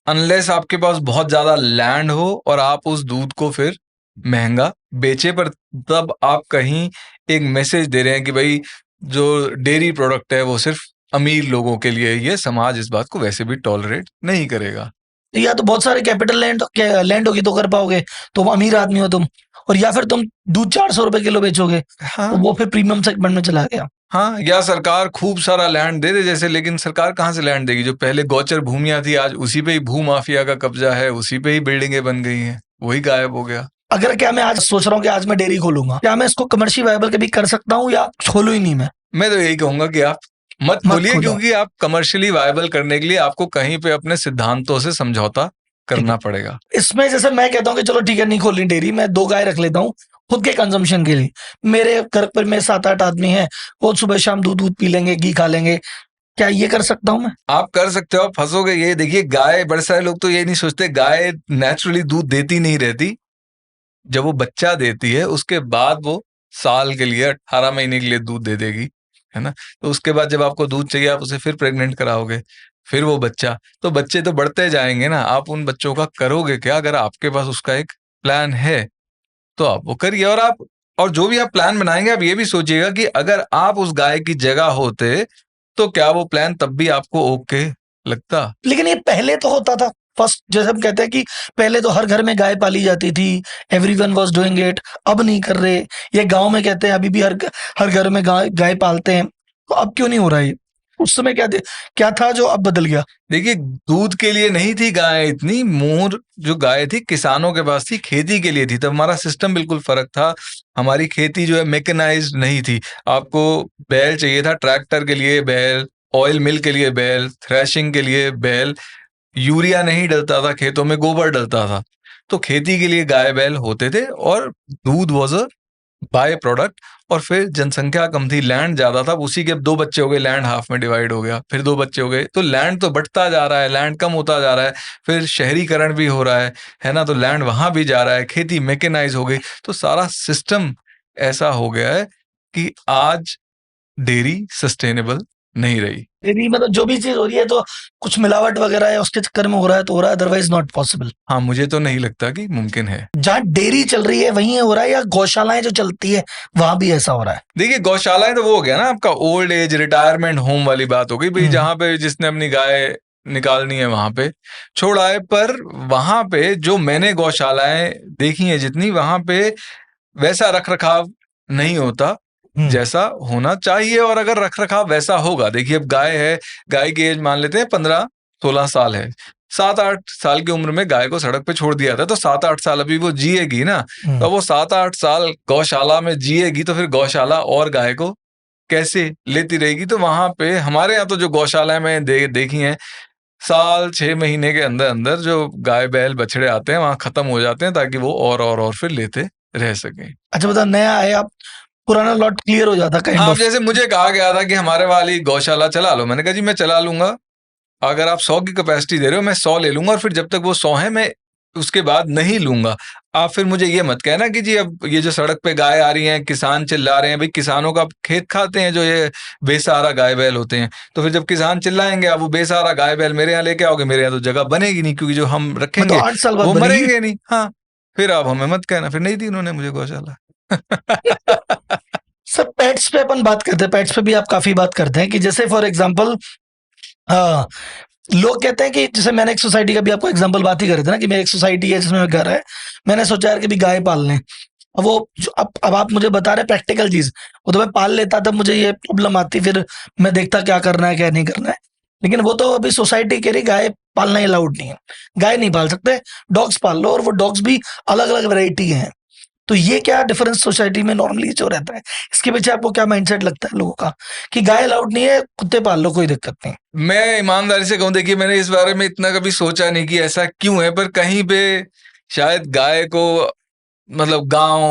अनलेस आपके पास बहुत ज्यादा लैंड हो और आप उस दूध को फिर महंगा बेचे, पर तब आप कहीं एक मैसेज दे रहे हैं कि भाई जो डेयरी प्रोडक्ट है वो सिर्फ अमीर लोगों के लिए, ये समाज इस बात को वैसे भी टॉलरेट नहीं करेगा।
या तो बहुत सारे कैपिटल लैंड होगी तो कर पाओगे, तुम अमीर आदमी हो तुम, और या फिर तुम दूध 400 रुपए किलो बेचोगे,
हाँ,
तो वो फिर प्रीमियम सेगमेंट में चला गया।
हाँ, या सरकार खूब सारा लैंड दे दे जैसे, लेकिन सरकार कहाँ से लैंड देगी? जो पहले गोचर भूमिया थी, आज उसी पे ही भू माफिया का कब्जा है, उसी पे ही बिल्डिंगें बन गई हैं, वही गायब हो गया।
अगर क्या मैं आज सोच रहा हूँ कि आज मैं डेयरी खोलूंगा, क्या मैं इसको कमर्शियल वायबल कभी कर सकता हूँ, या खोलूं ही नहीं मैं
तो यही कहूंगा कि आप मत खोलिए,
खोलो।
क्योंकि आप कमर्शियली वायबल करने के लिए आपको कहीं पे अपने सिद्धांतों से समझौता करना पड़ेगा।
इसमें जैसे मैं कहता हूँ कि चलो ठीक है, नहीं खोलनी डेयरी, मैं 2 गाय रख लेता हूँ खुद के कंजम्पशन के लिए, मेरे घर पर में 7-8 आदमी हैं, वो सुबह शाम दूध पी लेंगे, घी खा लेंगे, क्या ये कर सकता हूँ मैं?
आप कर सकते हो, आप फंसोगे। ये देखिए, गाय, बड़े सारे लोग तो ये नहीं सोचते, गाय नेचुरली दूध देती नहीं रहती। जब वो बच्चा देती है उसके बाद वो साल के लिए 18 महीने के लिए दूध दे देगी, है ना? तो उसके बाद जब आपको दूध चाहिए आप उसे फिर प्रेग्नेंट कराओगे, फिर वो बच्चा, तो बच्चे तो बढ़ते जाएंगे ना। आप उन बच्चों का करोगे क्या? अगर आपके पास उसका एक प्लान है तो आप वो करिए। और जो भी आप प्लान बनाएंगे, आप ये भी सोचिएगा कि अगर आप उस गाय की जगह होते तो क्या वो प्लान तब भी आपको ओके लगता?
लेकिन ये पहले तो होता था, फर्स्ट जैसे हम कहते हैं कि पहले तो हर घर में गाय पाली जाती थी, एवरीवन वाज डूइंग इट, अब नहीं कर रहे। ये गांव में कहते हैं अभी भी हर घर में गाय पालते हैं, तो अब क्यों नहीं हो रहा है? उस समय क्या था जो अब बदल गया?
देखिए, दूध के लिए नहीं थी गाय इतनी, मोर जो गाय थी किसानों के पास थी, खेती के लिए थी। तब हमारा सिस्टम बिल्कुल फर्क था, हमारी खेती जो है मैकेनाइज्ड नहीं थी। आपको बैल चाहिए था, ट्रैक्टर के लिए बैल, ऑयल मिल के लिए बैल, थ्रेशिंग के लिए बैल, यूरिया नहीं डलता था खेतों में, गोबर डलता था। तो खेती के लिए गाय बैल होते थे और दूध वाज अ बाय प्रोडक्ट। और फिर जनसंख्या कम थी, लैंड ज्यादा था, उसी के अब 2 बच्चे हो गए, लैंड हाफ में डिवाइड हो गया, फिर 2 बच्चे हो गए, तो लैंड तो बढ़ता जा रहा है, लैंड कम होता जा रहा है, फिर शहरीकरण भी हो रहा है ना, तो लैंड वहां भी जा रहा है, खेती मैकेनाइज हो गई, तो सारा सिस्टम ऐसा हो गया है कि आज डेयरी सस्टेनेबल नहीं रही।
यदि मतलब जो भी चीज हो रही है तो कुछ मिलावट वगैरह है उसके चक्कर में हो रहा है तो हो रहा है, अदरवाइज नॉट पॉसिबल।
हाँ, मुझे तो नहीं लगता कि मुमकिन है।
जहाँ डेयरी चल रही है वहीं हो रहा है या गौशालाएं जो चलती है वहां भी ऐसा हो रहा है?
देखिए, गौशालाएं तो वो हो गया ना आपका ओल्ड एज रिटायरमेंट होम वाली बात हो गई भाई, जहां पे जिसने अपनी गाय निकालनी है वहां पे छोड़ा है। पर वहां पे जो मैंने गौशालाएं देखी हैं जितनी, वहां पे वैसा रख रखाव नहीं होता जैसा होना चाहिए। और अगर रख रखाव वैसा होगा, देखिए अब गाय है, गाय की एज मान लेते हैं 15-16 साल है, 7-8 साल की उम्र में गाय को सड़क पे छोड़ दिया था, तो 7-8 साल अभी वो जिएगी ना, तो वो 7-8 साल गौशाला में जिएगी, तो फिर गौशाला और गाय को कैसे लेती रहेगी? तो वहां पे हमारे यहाँ तो जो गौशालाएं मैं देखी हैं, साल 6 महीने के अंदर अंदर जो गाय बैल बछड़े आते हैं वहां खत्म हो जाते हैं, ताकि वो और फिर लेते रह सकें।
अच्छा बताओ, नया है आप पुराना लॉट क्लियर हो जाता काइंड
हाँ,
ऑफ।
जैसे मुझे कहा गया था कि हमारे वाली गौशाला चला लो, मैंने कहा जी मैं चला लूंगा, अगर आप 100 की कैपेसिटी दे रहे हो मैं 100 ले लूंगा, और फिर जब तक वो 100 है मैं उसके बाद नहीं लूंगा। आप फिर मुझे ये मत कहना कि जी अब ये जो सड़क पे गाय आ रही हैं, किसान चिल्ला रहे हैं, भाई किसानों का खेत खाते हैं जो ये बेसहारा गाय बैल होते हैं, तो फिर जब किसान चिल्लाएंगे आप वो बेसहारा गाय बैल मेरे यहाँ लेके आओगे, मेरे यहाँ तो जगह बनेगी नहीं, क्योंकि जो हम रखेंगे
तो 8 साल बाद
वो
बनेगी।
मरेंगे नहीं। हाँ, फिर आप हमें मत कहना, फिर नहीं दी उन्होंने मुझे गौशाला।
सर पेट्स पे अपन बात करते हैं, पेट्स पे भी आप काफी बात करते हैं कि जैसे फॉर एग्जांपल लोग कहते हैं कि जैसे मैंने एक सोसाइटी का भी आपको एग्जांपल बात ही कर रहे थे ना कि मेरी एक सोसाइटी है जिसमें घर है, मैंने सोचा यार कि भी गाय पाल लें। अब वो अब आप मुझे बता रहे प्रैक्टिकल चीज, वो तो मैं पाल लेता तब मुझे ये प्रॉब्लम आती, फिर मैं देखता क्या करना है क्या नहीं करना है। लेकिन वो तो अभी सोसाइटी कह रही गाय पालना अलाउड नहीं है, गाय नहीं पाल सकते, डॉग्स पाल लो, और वो डॉग्स भी अलग अलग वैरायटी हैं। तो ये क्या डिफरेंस सोसाइटी में नॉर्मली जो रहता है, इसके पीछे आपको क्या माइंडसेट लगता है लोगों का कि गाय अलाउड नहीं है, कुत्ते पाल लो कोई दिक्कत नहीं?
मैं ईमानदारी से कहूं, देखिए मैंने इस बारे में इतना कभी सोचा नहीं कि ऐसा क्यों है, पर कहीं पे शायद गाय को मतलब गांव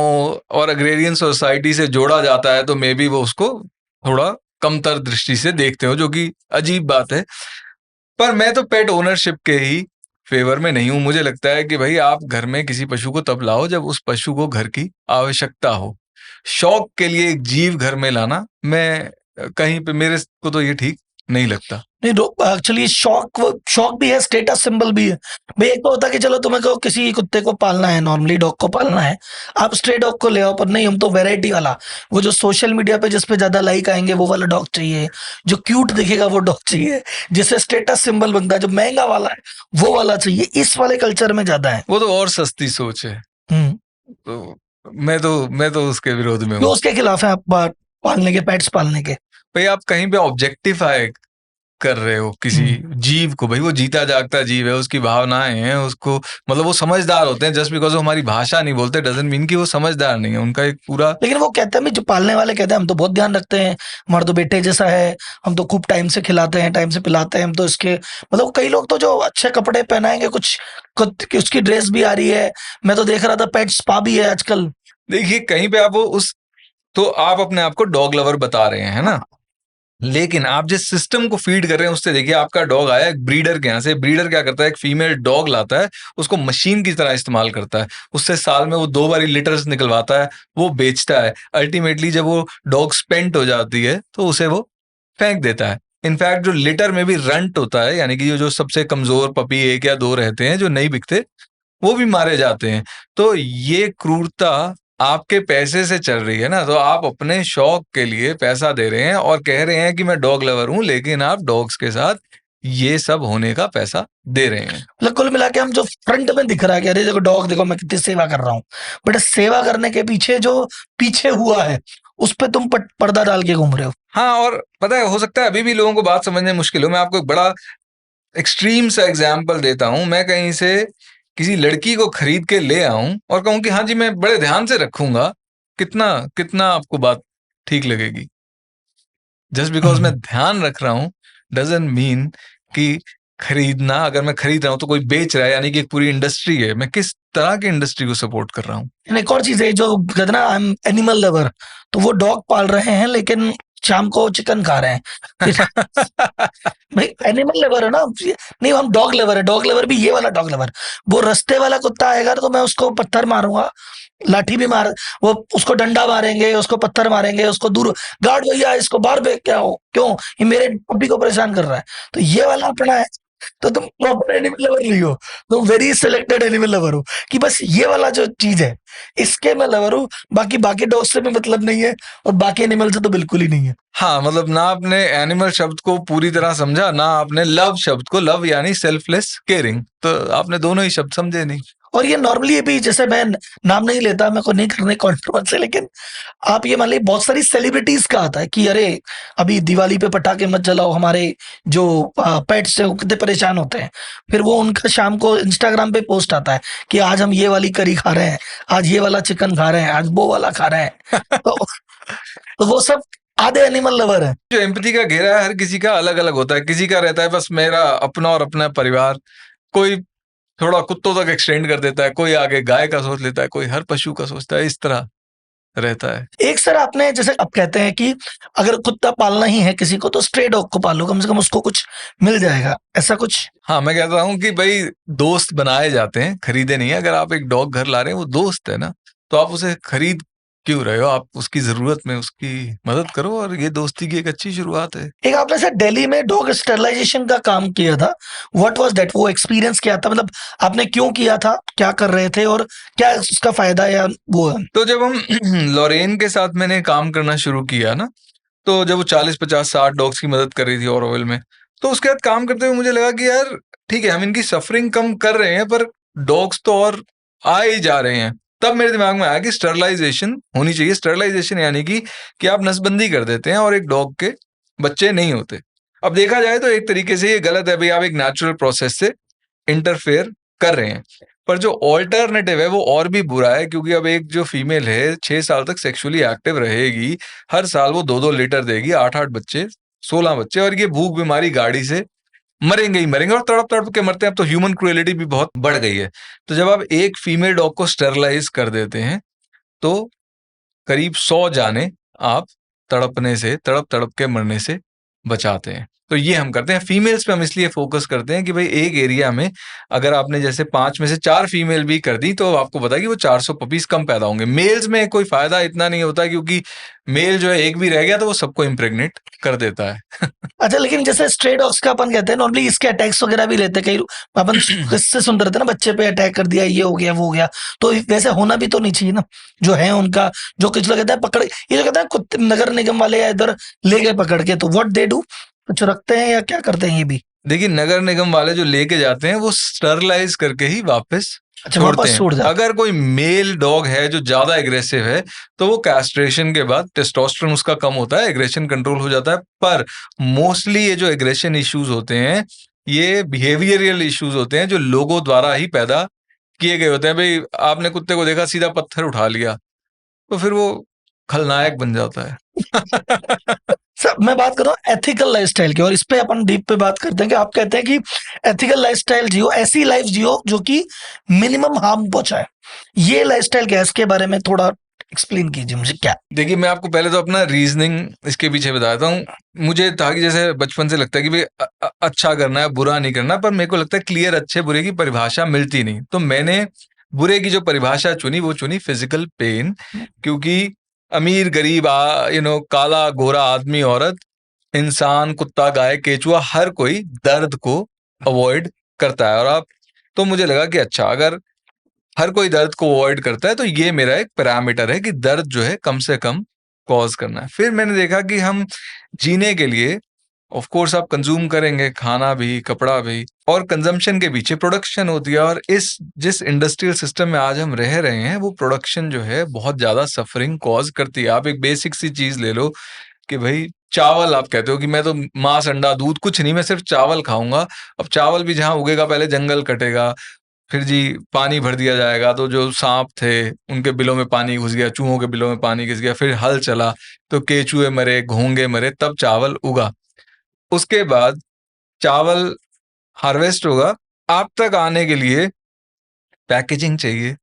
और अग्रेरियन सोसाइटी से जोड़ा जाता है, तो मे बी वो उसको थोड़ा कमतर दृष्टि से देखते हो, जो कि अजीब बात है। पर मैं तो पेट ओनरशिप के ही फेवर में नहीं हूं। मुझे लगता है कि भाई आप घर में किसी पशु को तब लाओ जब उस पशु को घर की आवश्यकता हो। शौक के लिए एक जीव घर में लाना, मैं कहीं पे मेरे को तो ये ठीक नहीं लगता।
नहीं, एक्चुअली शौक भी है, स्टेटस सिंबल भी है भाई। एक तो होता है कि चलो तुम्हें को किसी कुत्ते को पालना है, नॉर्मली डॉग को पालना है, आप स्ट्रे डॉग को ले आओ, पर नहीं हम तो वैरायटी वाला, वो जो सोशल मीडिया पे जिसपे ज्यादा लाइक आएंगे वो वाला डॉग चाहिए, जो क्यूट दिखेगा वो डॉग चाहिए, जिससे स्टेटस सिंबल बनता है, जो महंगा वाला है वो वाला चाहिए। इस वाले कल्चर में ज्यादा है।
वो तो और सस्ती सोच है। तो मैं तो उसके विरोध में
तो
हूँ।
उसके खिलाफ है आप पालने के, पेट्स पालने के?
भाई आप कहीं पे ऑब्जेक्टिफाई कर रहे हो किसी जीव को, भाई वो जीता जागता जीव है, उसकी भावनाएं हैं, उसको मतलब वो समझदार होते हैं। जस्ट बिकॉज वो हमारी भाषा नहीं बोलते डजंट मीन कि वो समझदार नहीं है। उनका एक पूरा,
लेकिन वो कहते हैं जो पालने वाले कहते हैं हम तो बहुत ध्यान रखते हैं, हमारा तो बेटे जैसा है, हम तो खूब टाइम से खिलाते हैं, टाइम से पिलाते हैं, हम तो इसके मतलब कई लोग तो जो अच्छे कपड़े पहनाएंगे, कुछ उसकी ड्रेस भी आ रही है, मैं तो देख रहा था पेट स्पा भी है आजकल।
देखिए कहीं पे आप वो उस, तो आप अपने आप को डॉग लवर बता रहे हैं ना, लेकिन आप जिस सिस्टम को फीड कर रहे हैं उससे, देखिए आपका डॉग आया एक ब्रीडर के यहाँ से, ब्रीडर क्या करता है, एक फीमेल डॉग लाता है, उसको मशीन की तरह इस्तेमाल करता है, उससे साल में वो 2 बारी लिटर्स निकलवाता है, वो बेचता है, अल्टीमेटली जब वो डॉग स्पेंट हो जाती है तो उसे वो फेंक देता है। इनफैक्ट जो लिटर में भी रंट होता है, यानी कि जो सबसे कमजोर पपी 1 या 2 रहते हैं जो नहीं बिकते, वो भी मारे जाते हैं। तो ये क्रूरता आपके पैसे से चल रही है ना, तो आप अपने शौक के लिए पैसा दे रहे हैं और कह रहे हैं कि मैं डॉग लवर हूं, लेकिन आप डॉग्स के साथ ये सब होने का पैसा दे रहे हैं।
मतलब कुल मिला के हम जो फ्रंट में दिख रहा है कि अरे देखो डॉग, देखो मैं कितनी सेवा कर रहा हूँ, बट सेवा करने के पीछे जो पीछे हुआ है उस पर तुम पर्दा डाल के घूम रहे हो।
हाँ, और पता है हो सकता है अभी भी लोगों को बात समझने मुश्किल हो। मैं आपको एक बड़ा एक्सट्रीम सा एग्जाम्पल देता हूं। मैं कहीं से किसी लड़की को खरीद के ले आऊं और कहूं कि हाँ जी मैं बड़े ध्यान से रखूंगा, कितना कितना आपको बात ठीक लगेगी? जस्ट बिकॉज मैं ध्यान रख रहा हूं डजंट मीन कि खरीदना, अगर मैं खरीद रहा हूं तो कोई बेच रहा है, यानी कि एक पूरी इंडस्ट्री है। मैं किस तरह की इंडस्ट्री को सपोर्ट कर रहा हूँ।
And एक और चीज है जो कहते हैं ना, आई एम एनिमल लवर, तो वो डॉग पाल रहे हैं लेकिन शाम को चिकन खा रहे हैं। भाई एनिमल लवर है ना, नहीं हम डॉग लवर है, डॉग लवर भी ये वाला डॉग लवर। वो रास्ते वाला कुत्ता आएगा तो मैं उसको पत्थर मारूंगा, लाठी भी मार, वो उसको डंडा मारेंगे, उसको पत्थर मारेंगे, उसको दूर, गार्ड भैया इसको बाहर फेंक क्या हो, क्यों ये मेरे पप्पी को परेशान कर रहा है। तो ये वाला अपना है, तो तुम प्रॉपर एनिमल लवर नहीं हो, तुम वेरी सिलेक्टेड एनिमल लवर हो कि बस ये वाला जो चीज है इसके मैं लवर हूँ, बाकी डॉग से भी मतलब नहीं है और बाकी एनिमल से तो बिल्कुल ही नहीं है।
हाँ, मतलब ना आपने एनिमल शब्द को पूरी तरह समझा, ना आपने लव शब्द को, लव यानी सेल्फलेस केयरिंग, तो आपने दोनों ही शब्द समझे नहीं।
और ये नॉर्मली भी, जैसे मैं नाम नहीं लेता, मेरे को नहीं करने कंट्रोवर्सी, लेकिन आप ये मान लीजिए बहुत सारी सेलिब्रिटीज का आता है कि अरे अभी दिवाली पे पटाखे मत जलाओ, हमारे जो पेट्स है वो कितने परेशान होते हैं। फिर वो उनका शाम को इंस्टाग्राम पे पोस्ट आता है कि आज हम ये वाली करी खा रहे हैं, आज ये वाला चिकन खा रहे हैं, आज वो वाला खा रहे हैं। तो वो सब आधे एनिमल लवर है।
जो एम्पैथी का घेरा है हर किसी का अलग अलग होता है। किसी का रहता है बस मेरा अपना और अपना परिवार, कोई थोड़ा कुत्तों तक एक्सटेंड कर देता है, कोई आगे गाय का सोच लेता है, कोई हर पशु का सोचता है, इस तरह रहता है।
एक सर आपने जैसे अब कहते हैं कि अगर कुत्ता पालना ही है किसी को तो स्ट्रे डॉग को पालो, कम से कम उसको कुछ मिल जाएगा, ऐसा कुछ।
हाँ, मैं कहता हूँ कि भाई दोस्त बनाए जाते हैं, खरीदे नहीं है। अगर आप एक डॉग घर ला रहे हैं, वो दोस्त है ना, तो आप उसे खरीद क्यों रहे हो? आप उसकी जरूरत में उसकी मदद करो, और ये दोस्ती की एक अच्छी शुरुआत है।
एक आपने सर दिल्ली में डॉग स्टरलाइजेशन का काम किया था, व्हाट वाज दैट, वो एक्सपीरियंस क्या था, मतलब आपने क्यों किया था, क्या कर रहे थे और क्या उसका फायदा या वो है?
तो जब हम लॉरेन के साथ मैंने काम करना शुरू किया ना, तो जब वो 40, 50, 60 डॉग्स की मदद कर रही थी ऑरोविल में, तो उसके बाद काम करते हुए मुझे लगा कि यार ठीक है, हम इनकी सफरिंग कम कर रहे हैं, पर डॉग्स तो और आ ही जा रहे हैं। तब मेरे दिमाग में आया कि स्टरलाइजेशन होनी चाहिए। स्टरलाइजेशन यानी कि आप नसबंदी कर देते हैं और एक डॉग के बच्चे नहीं होते। अब देखा जाए तो एक तरीके से ये गलत है भाई, आप एक नेचुरल प्रोसेस से इंटरफेयर कर रहे हैं। पर जो ऑल्टरनेटिव है वो और भी बुरा है, क्योंकि अब एक जो फीमेल है 6 साल तक सेक्सुअली एक्टिव रहेगी, हर साल वो 2-2 लीटर देगी, 8-8 बच्चे, 16 बच्चे, और ये भूख बीमारी गाड़ी से मरेंगे ही मरेंगे, और तड़प तड़प के मरते हैं। अब तो ह्यूमन क्रुएलिटी भी बहुत बढ़ गई है। तो जब आप एक फीमेल डॉग को स्टरलाइज कर देते हैं तो करीब 100 जाने आप तड़प तड़प के मरने से बचाते हैं। तो ये हम करते हैं। फीमेल्स पे हम इसलिए फोकस करते हैं कि भाई एक एरिया में अगर आपने जैसे 5 में से 4 फीमेल भी कर दी, तो आपको पता है कि वो 400 पपीज कम पैदा होंगे। मेल्स में कोई फायदा इतना नहीं होता, क्योंकि मेल जो है एक भी रह गया तो वो सबको इम्प्रेग्नेट कर देता है।
अच्छा, लेकिन जैसे स्ट्रे डॉग्स का अपन कहते हैं नॉर्मली इसके अटैक्स वगैरह भी रहते हैं, कई अपन किससे सुनते रहते हैं ना, बच्चे पे अटैक कर दिया, ये हो गया वो हो गया, तो वैसे होना भी तो नहीं चाहिए ना। जो है उनका, जो कुछ लोग कहते हैं पकड़, ये जो कहते हैं कुत्ते नगर निगम वाले या इधर ले गए पकड़ के, तो व्हाट दे डू, कुछ रखते हैं या क्या करते हैं ये भी?
देखिए, नगर निगम वाले जो लेके जाते हैं वो स्टरलाइज करके ही वापस
अच्छा,
छोड़ते
वापस छोड़
हैं।
जाते
अगर कोई मेल डॉग है जो ज्यादा एग्रेसिव है, तो वो कैस्ट्रेशन के बाद टेस्टोस्टेरोन उसका कम होता है, एग्रेशन कंट्रोल हो जाता है। पर मोस्टली ये जो एग्रेशन इश्यूज होते हैं, ये बिहेवियरल इश्यूज होते हैं जो लोगों द्वारा ही पैदा किए गए होते हैं। भाई आपने कुत्ते को देखा, सीधा पत्थर उठा लिया, तो फिर वो खलनायक बन जाता है।
सर मैं बात कर रहा हूँ एथिकल लाइफस्टाइल की, और इस पे अपन डीप पे बात करते हैं कि आप कहते हैं कि एथिकल लाइफस्टाइल जियो, ऐसी लाइफ जियो जो कि मिनिमम हार्म पहुंचाए, ये लाइफस्टाइल क्या है, इसके बारे में थोड़ा एक्सप्लेन कीजिए मुझे क्या।
देखिए, मैं आपको पहले तो अपना रीजनिंग इसके पीछे बताता हूँ। मुझे था कि जैसे बचपन से लगता है कि भाई अच्छा करना है, बुरा नहीं करना, पर मेरे को लगता है क्लियर अच्छे बुरे की परिभाषा मिलती नहीं। तो मैंने बुरे की जो परिभाषा चुनी वो चुनी फिजिकल पेन, क्योंकि अमीर गरीब काला गोरा आदमी औरत, इंसान कुत्ता गाय केचुआ, हर कोई दर्द को अवॉइड करता है। और आप तो मुझे लगा कि अच्छा, अगर हर कोई दर्द को अवॉइड करता है तो ये मेरा एक पैरामीटर है कि दर्द जो है कम से कम कॉज करना है। फिर मैंने देखा कि हम जीने के लिए ऑफ कोर्स आप कंज्यूम करेंगे, खाना भी कपड़ा भी, और कंजम्पशन के पीछे प्रोडक्शन होती है। और इस जिस इंडस्ट्रियल सिस्टम में आज हम रह रहे हैं, वो प्रोडक्शन जो है बहुत ज्यादा सफरिंग कॉज करती है। आप एक बेसिक सी चीज ले लो कि भाई चावल, आप कहते हो कि मैं तो मांस अंडा दूध कुछ नहीं, मैं सिर्फ चावल खाऊंगा। अब चावल भी जहां उगेगा पहले जंगल कटेगा, फिर जी पानी भर दिया जाएगा, तो जो सांप थे उनके बिलों में पानी घुस गया, चूहों के बिलों में पानी घुस गया, फिर हल चला तो केचुए मरे, घोंगे मरे, तब चावल उगा। उसके बाद चावल हार्वेस्ट होगा, आप तक आने के लिए पैकेजिंग चाहिए,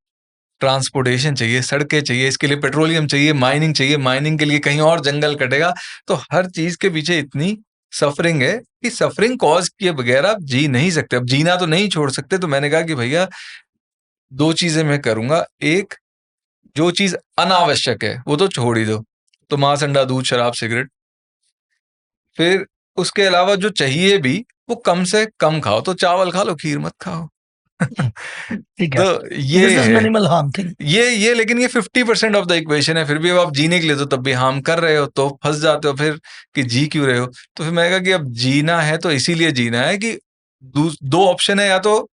ट्रांसपोर्टेशन चाहिए, सड़कें चाहिए, इसके लिए पेट्रोलियम चाहिए, माइनिंग के लिए कहीं और जंगल कटेगा। तो हर चीज के पीछे इतनी सफरिंग है कि सफरिंग कॉज किए बगैर आप जी नहीं सकते। अब जीना तो नहीं छोड़ सकते, तो मैंने कहा कि भैया 2 चीजें मैं करूंगा। एक, जो चीज अनावश्यक है वो तो छोड़ ही दो, तो मांस, अंडा, दूध, शराब, सिगरेट। फिर उसके अलावा जो चाहिए भी वो कम से कम खाओ, तो चावल खा लो, खीर मत खाओ।
ठीक है,
तो ये
दिस इज
है,
मिनिमल हार्म थिंग।
ये लेकिन ये 50% ऑफ द इक्वेशन है। फिर भी अब आप जीने के लिए तो तब भी हार्म कर रहे हो, तो फंस जाते हो फिर कि जी क्यों रहे हो। तो फिर मैंने कहा कि अब जीना है तो इसीलिए जीना है कि 2 ऑप्शन है, या तो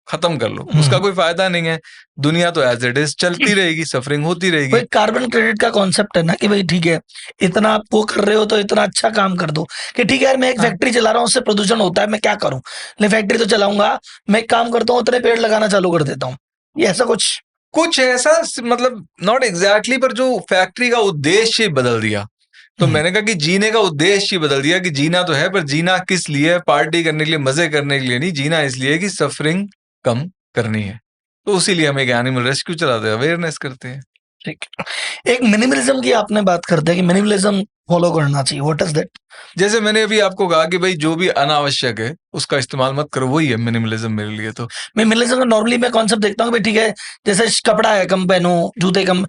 खत्म कर लो, उसका कोई फायदा नहीं है, दुनिया तो एज इट इज चलती रहेगी, सफरिंग होती
कोई
रहेगी।
कार्बन क्रेडिट का कॉन्सेप्ट है ना कि भाई ठीक है, इतना आप वो कर रहे हो तो इतना अच्छा काम कर दो कि ठीक है यार, मैं एक
हाँ।
फैक्ट्री चला रहा हूँ, उससे प्रदूषण होता है, मैं क्या करूं, लेकिन फैक्ट्री तो चलाऊंगा, मैं एक काम करता हूँ, उतने पेड़ लगाना चालू कर देता हूँ। ये ऐसा कुछ
ऐसा मतलब नॉट एग्जैक्टली, पर जो फैक्ट्री का उद्देश्य बदल दिया। तो मैंने कहा कि जीने का उद्देश्य ही बदल दिया कि जीना तो है, पर जीना किस लिए? पार्टी करने के लिए, मजे करने के लिए नहीं। जीना इसलिए कि सफरिंग कम करनी है। तो उसीलिए हम एक एनिमल रेस्क्यू चलाते हैं, अवेयरनेस करते हैं।
ठीक। एक मिनिमलिज्म की आपने बात करते हैं कि मिनिमलिज्म फॉलो करना चाहिए, व्हाट इज दैट?
जैसे मैंने अभी आपको कहा कि भाई जो भी अनावश्यक है उसका इस्तेमाल मत करो, वही है मिनिमलिज्म मेरे लिए। तो
मिनिमलिज्म का नॉर्मली मैं कॉन्सेप्ट देखता हूँ कि भाई ठीक है, जैसे कपड़ा है कम पहनो, जूते कम,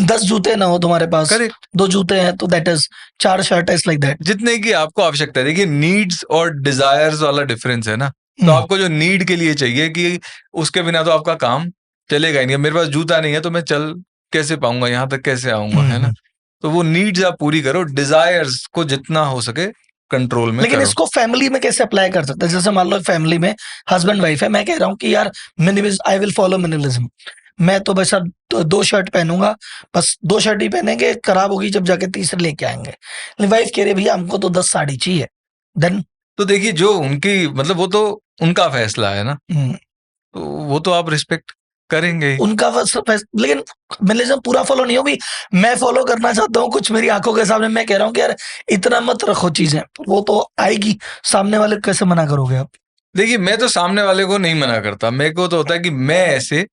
10 जूते ना हो तुम्हारे पास,
करेक्ट,
2 जूते हैं तो that is 4 shirt is like that.
जितने की आपको आवश्यकता है। देखिए, नीड्स और डिजायर्स वाला डिफरेंस है ना। तो आपको जो नीड के लिए चाहिए कि उसके बिना तो आपका काम चलेगा ही नहीं। अब मेरे पास जूता नहीं है तो मैं चल कैसे पाऊंगा, यहाँ तक कैसे आऊंगा, है ना। तो वो नीड्स आप पूरी करो, डिजायर्स को जितना हो सके कंट्रोल में
लेकिन
करो।
इसको फैमिली में कैसे अप्लाई कर सकते हैं? जैसे मान लो फैमिली में हस्बैंड वाइफ है, मैं कह रहा हूँ कि यार minimalism, I will follow minimalism, मैं तो बस अब 2 शर्ट पहनूंगा, बस 2 शर्ट ही पहनेंगे, खराब होगी जब जाके तीसरी लेके आएंगे। लेकिन वाइफ कह रही भैया हमको तो 10 साड़ी चाहिए, देन
तो देखिए, जो उनकी मतलब वो तो उनका फैसला है ना, तो वो तो आप रिस्पेक्ट करेंगे ही।
उनका लेकिन मिनिमलिज्म पूरा फॉलो नहीं होगी। मैं फॉलो करना चाहता हूँ कुछ मेरी आंखों के सामने, मैं कह रहा हूँ कि यार इतना मत रखो चीजें, वो तो आएगी, सामने वाले को कैसे मना करोगे आप?
देखिए, मैं तो सामने वाले को नहीं मना करता, मेरे को तो होता है कि मैं ऐसे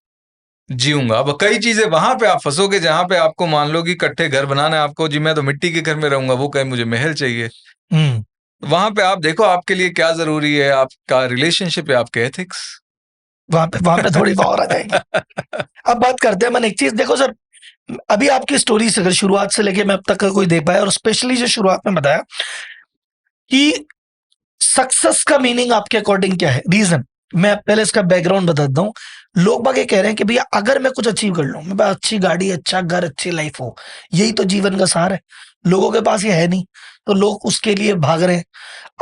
जीऊंगा। अब कई चीजें वहां पे आप फंसोगे जहां पे आपको मान लो कि इकट्ठे घर बनाना है आपको, जी मैं तो मिट्टी के घर में रहूंगा, वो कहे मुझे महल चाहिए। वहां पे आप देखो आपके लिए क्या जरूरी है, आपका रिलेशनशिप है, आपके एथिक्स।
वहां पे थोड़ी वॉर आ जाएगी। अब बात करते हैं, मैंने एक चीज देखो सर, अभी आपकी स्टोरी से अगर शुरुआत से लेके मैं अब तक का कोई दे पाया, और स्पेशली जो शुरुआत में बताया कि सक्सेस का मीनिंग आपके अकॉर्डिंग क्या है, रीजन मैं पहले इसका बैकग्राउंड बताता हूँ। लोग बाग ये कह रहे हैं कि भैया अगर मैं कुछ अचीव कर लूं, मेरे पास अच्छी गाड़ी, अच्छा घर, अच्छी लाइफ हो, यही तो जीवन का सार है। लोगों के पास ये है नहीं, तो लोग उसके लिए भाग रहे हैं।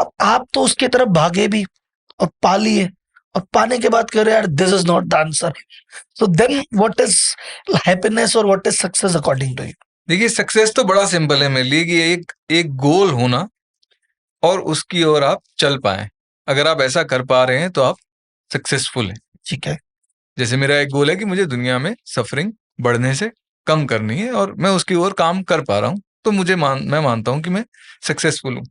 अब आप तो उसके तरफ भागे भी और पा लिए, और पाने के बाद कह रहे हैं यार this is not the answer. So then what is happiness और what is success according to you?
देखिए, सक्सेस तो बड़ा सिंपल है मेरे लिए कि एक गोल होना और उसकी ओर आप चल पाए। अगर आप ऐसा कर पा रहे हैं तो आप सक्सेसफुल हैं।
ठीक है।
जैसे मेरा एक गोल है कि मुझे दुनिया में सफरिंग बढ़ने से कम करनी है और मैं उसकी ओर काम कर पा रहा हूं, तो मैं मानता हूं कि मैं सक्सेसफुल हूं।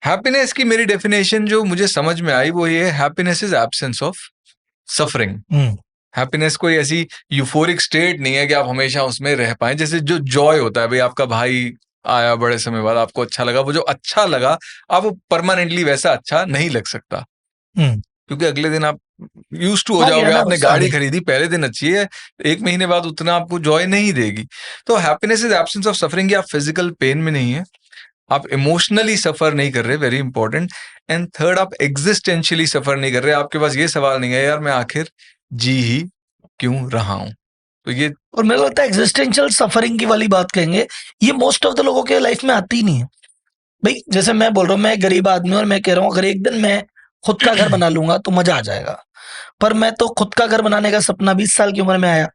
हैप्पीनेस की मेरी डेफिनेशन जो मुझे समझ में आई वो ये है, happiness is absence of suffering. Happiness कोई ऐसी यूफोरिक स्टेट नहीं है कि आप हमेशा उसमें रह पाए। जैसे जो जॉय होता है, भाई आपका भाई आया बड़े समय बाद, आपको अच्छा लगा, वो जो अच्छा लगा आप वो परमानेंटली वैसा अच्छा नहीं लग सकता, क्योंकि अगले दिन आप यूज टू हो जाओगे। आपने गाड़ी खरीदी, पहले दिन अच्छी है, 1 महीने बाद उतना आपको जॉय नहीं देगी। तो happiness is absence of suffering. आप फिजिकल पेन में नहीं है, आप इमोशनली सफर नहीं कर रहे, वेरी इंपॉर्टेंट। एंड थर्ड, आप एग्जिस्टेंशियली सफर नहीं कर रहे। आपके पास ये सवाल नहीं है यार मैं आखिर जी ही क्यों रहा हूं। तो ये,
और मेरे को लगता है एग्जिस्टेंशियल सफरिंग की वाली बात कहेंगे, ये मोस्ट ऑफ द लोगों के लाइफ में आती ही नहीं है। भाई जैसे मैं बोल रहा हूँ, मैं गरीब आदमी हूं और मैं कह रहा हूँ अगर एक दिन मैं खुद का घर बना लूंगा तो मजा आ जाएगा। पर मैं तो खुद का घर बनाने का सपना 20 साल की उम्र में आया,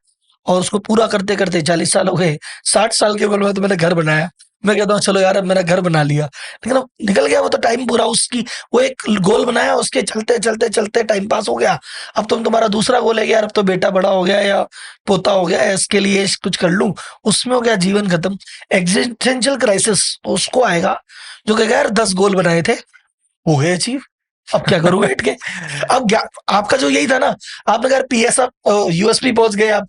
और उसको पूरा करते करते 40 साल हो गए, 60 साल की उम्र में तो मैंने घर बनाया। मैं कहता हूँ चलो यार अब मेरा घर बना लिया, लेकिन अब निकल गया वो तो टाइम पूरा, उसकी वो एक गोल बनाया, उसके चलते चलते चलते टाइम पास हो गया। अब तुम्हारा दूसरा गोल है कि यार अब तो बेटा बड़ा हो गया या पोता हो गया है, इसके लिए कुछ कर लूं, उसमें हो गया जीवन खत्म। एग्जिस्टेंशियल क्राइसिस उसको आएगा जो कहेगा यार 10 गोल बनाए थे, हो गए अचीव, अब क्या करूं बैठ के? अब आपका जो यही था ना, आपने कहा पीएस आप यूएसपी पहुंच गए, आप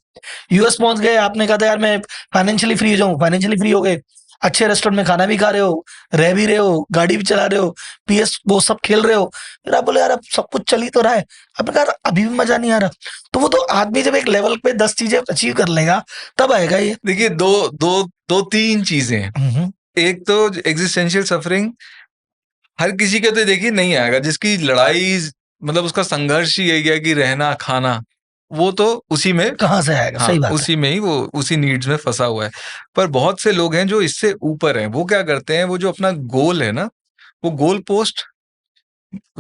यूएस पहुंच गए, आपने कहा था यार मैं फाइनेंशियली फ्री हो जाऊं, फाइनेंशियली फ्री हो गए, अच्छे रेस्टोरेंट में खाना भी खा रहे हो, रह भी रहे हो, गाड़ी भी चला रहे हो, पीएस वो सब खेल रहे हो, फिर आप बोले यार अब सब कुछ चल ही तो रहा है, आपने कहा अभी भी मजा नहीं आ रहा। तो वो तो आदमी जब एक लेवल पे 10 चीजें अचीव कर लेगा तब आएगा ये।
देखिए दो तीन चीजें हैं। एक तो एग्जिस्टेंशियल सफरिंग हर किसी के तो देखिए नहीं आएगा, जिसकी लड़ाई मतलब उसका संघर्ष ही यही है कि रहना खाना, वो तो उसी में
कहाँ से आएगा?
हाँ,
सही बात है।
उसी में ही वो उसी नीड्स में फंसा हुआ है। पर बहुत से लोग हैं जो इससे ऊपर हैं, वो क्या करते हैं, वो जो अपना गोल है ना, वो गोल पोस्ट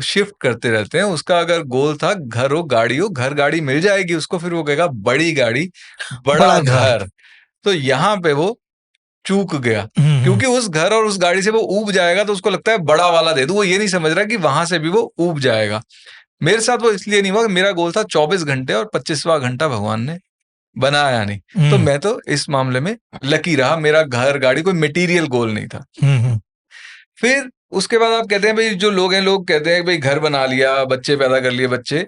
शिफ्ट करते रहते हैं। उसका अगर गोल था घर हो गाड़ी हो, घर गाड़ी मिल जाएगी उसको, फिर वो कहेगा बड़ी गाड़ी बड़ा
बड़ा घर।
घर। तो यहाँ पे वो चूक गया, क्योंकि उस घर और उस गाड़ी से वो ऊब जाएगा तो उसको लगता है बड़ा वाला दे दूं। वो ये नहीं समझ रहा कि वहां से भी वो ऊब जाएगा। मेरे साथ वो इसलिए नहीं हुआ कि मेरा गोल था 24 घंटे और 25वां घंटा भगवान ने बनाया नहीं। तो मैं तो इस मामले में लकी रहा, मेरा घर गाड़ी कोई मटेरियल गोल नहीं था। फिर उसके बाद आप कहते हैं भाई, जो लोग हैं लोग कहते हैं भाई घर बना लिया, बच्चे पैदा कर लिए, बच्चे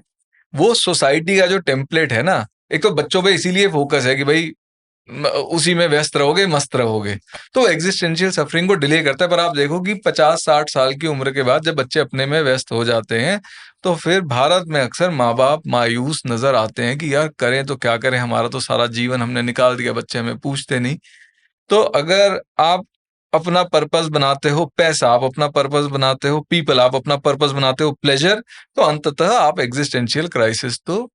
वो सोसाइटी का जो टेम्पलेट है ना, एक तो बच्चों पे इसीलिए फोकस है कि भाई उसी में व्यस्त रहोगे, मस्त रहोगे, तो एग्जिस्टेंशियल सफरिंग को डिले करता है। पर आप देखो कि 50-60 साल की उम्र के बाद जब बच्चे अपने में व्यस्त हो जाते हैं, तो फिर भारत में अक्सर माँ बाप मायूस नजर आते हैं कि यार करें तो क्या करें, हमारा तो सारा जीवन हमने निकाल दिया, बच्चे हमें पूछते नहीं। तो अगर आप अपना पर्पस बनाते हो पैसा, आप अपना पर्पस बनाते हो पीपल, आप अपना पर्पस बनाते हो प्लेजर, तो अंततः आप एग्जिस्टेंशियल क्राइसिस तो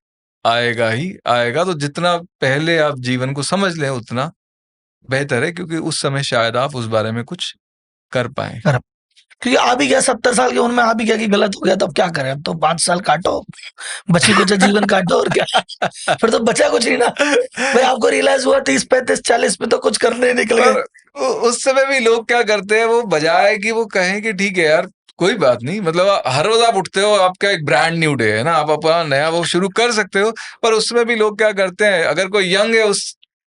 आएगा ही आएगा। तो जितना पहले आप जीवन को समझ लें उतना बेहतर है, क्योंकि उस समय शायद आप उस बारे में कुछ कर पाए।
क्योंकि आ भी गया 70 साल की उम्र में, आ भी गया कि गलत हो गया, तो अब क्या करें? अब तो 5 साल काटो, बची कुछ जीवन काटो, और क्या फिर तो बचा कुछ नहीं ना भाई। आपको रियलाइज हुआ 30 35 40 में तो कुछ करने निकल गए।
उस समय भी लोग क्या करते हैं, वो बजाय कि वो कहें कि ठीक है यार कोई बात नहीं, मतलब हर रोज आप उठते हो, आपका एक ब्रांड न्यू डे है ना, आप अपना नया वो शुरू कर सकते हो। पर उसमें भी लोग क्या करते हैं, अगर कोई यंग है उस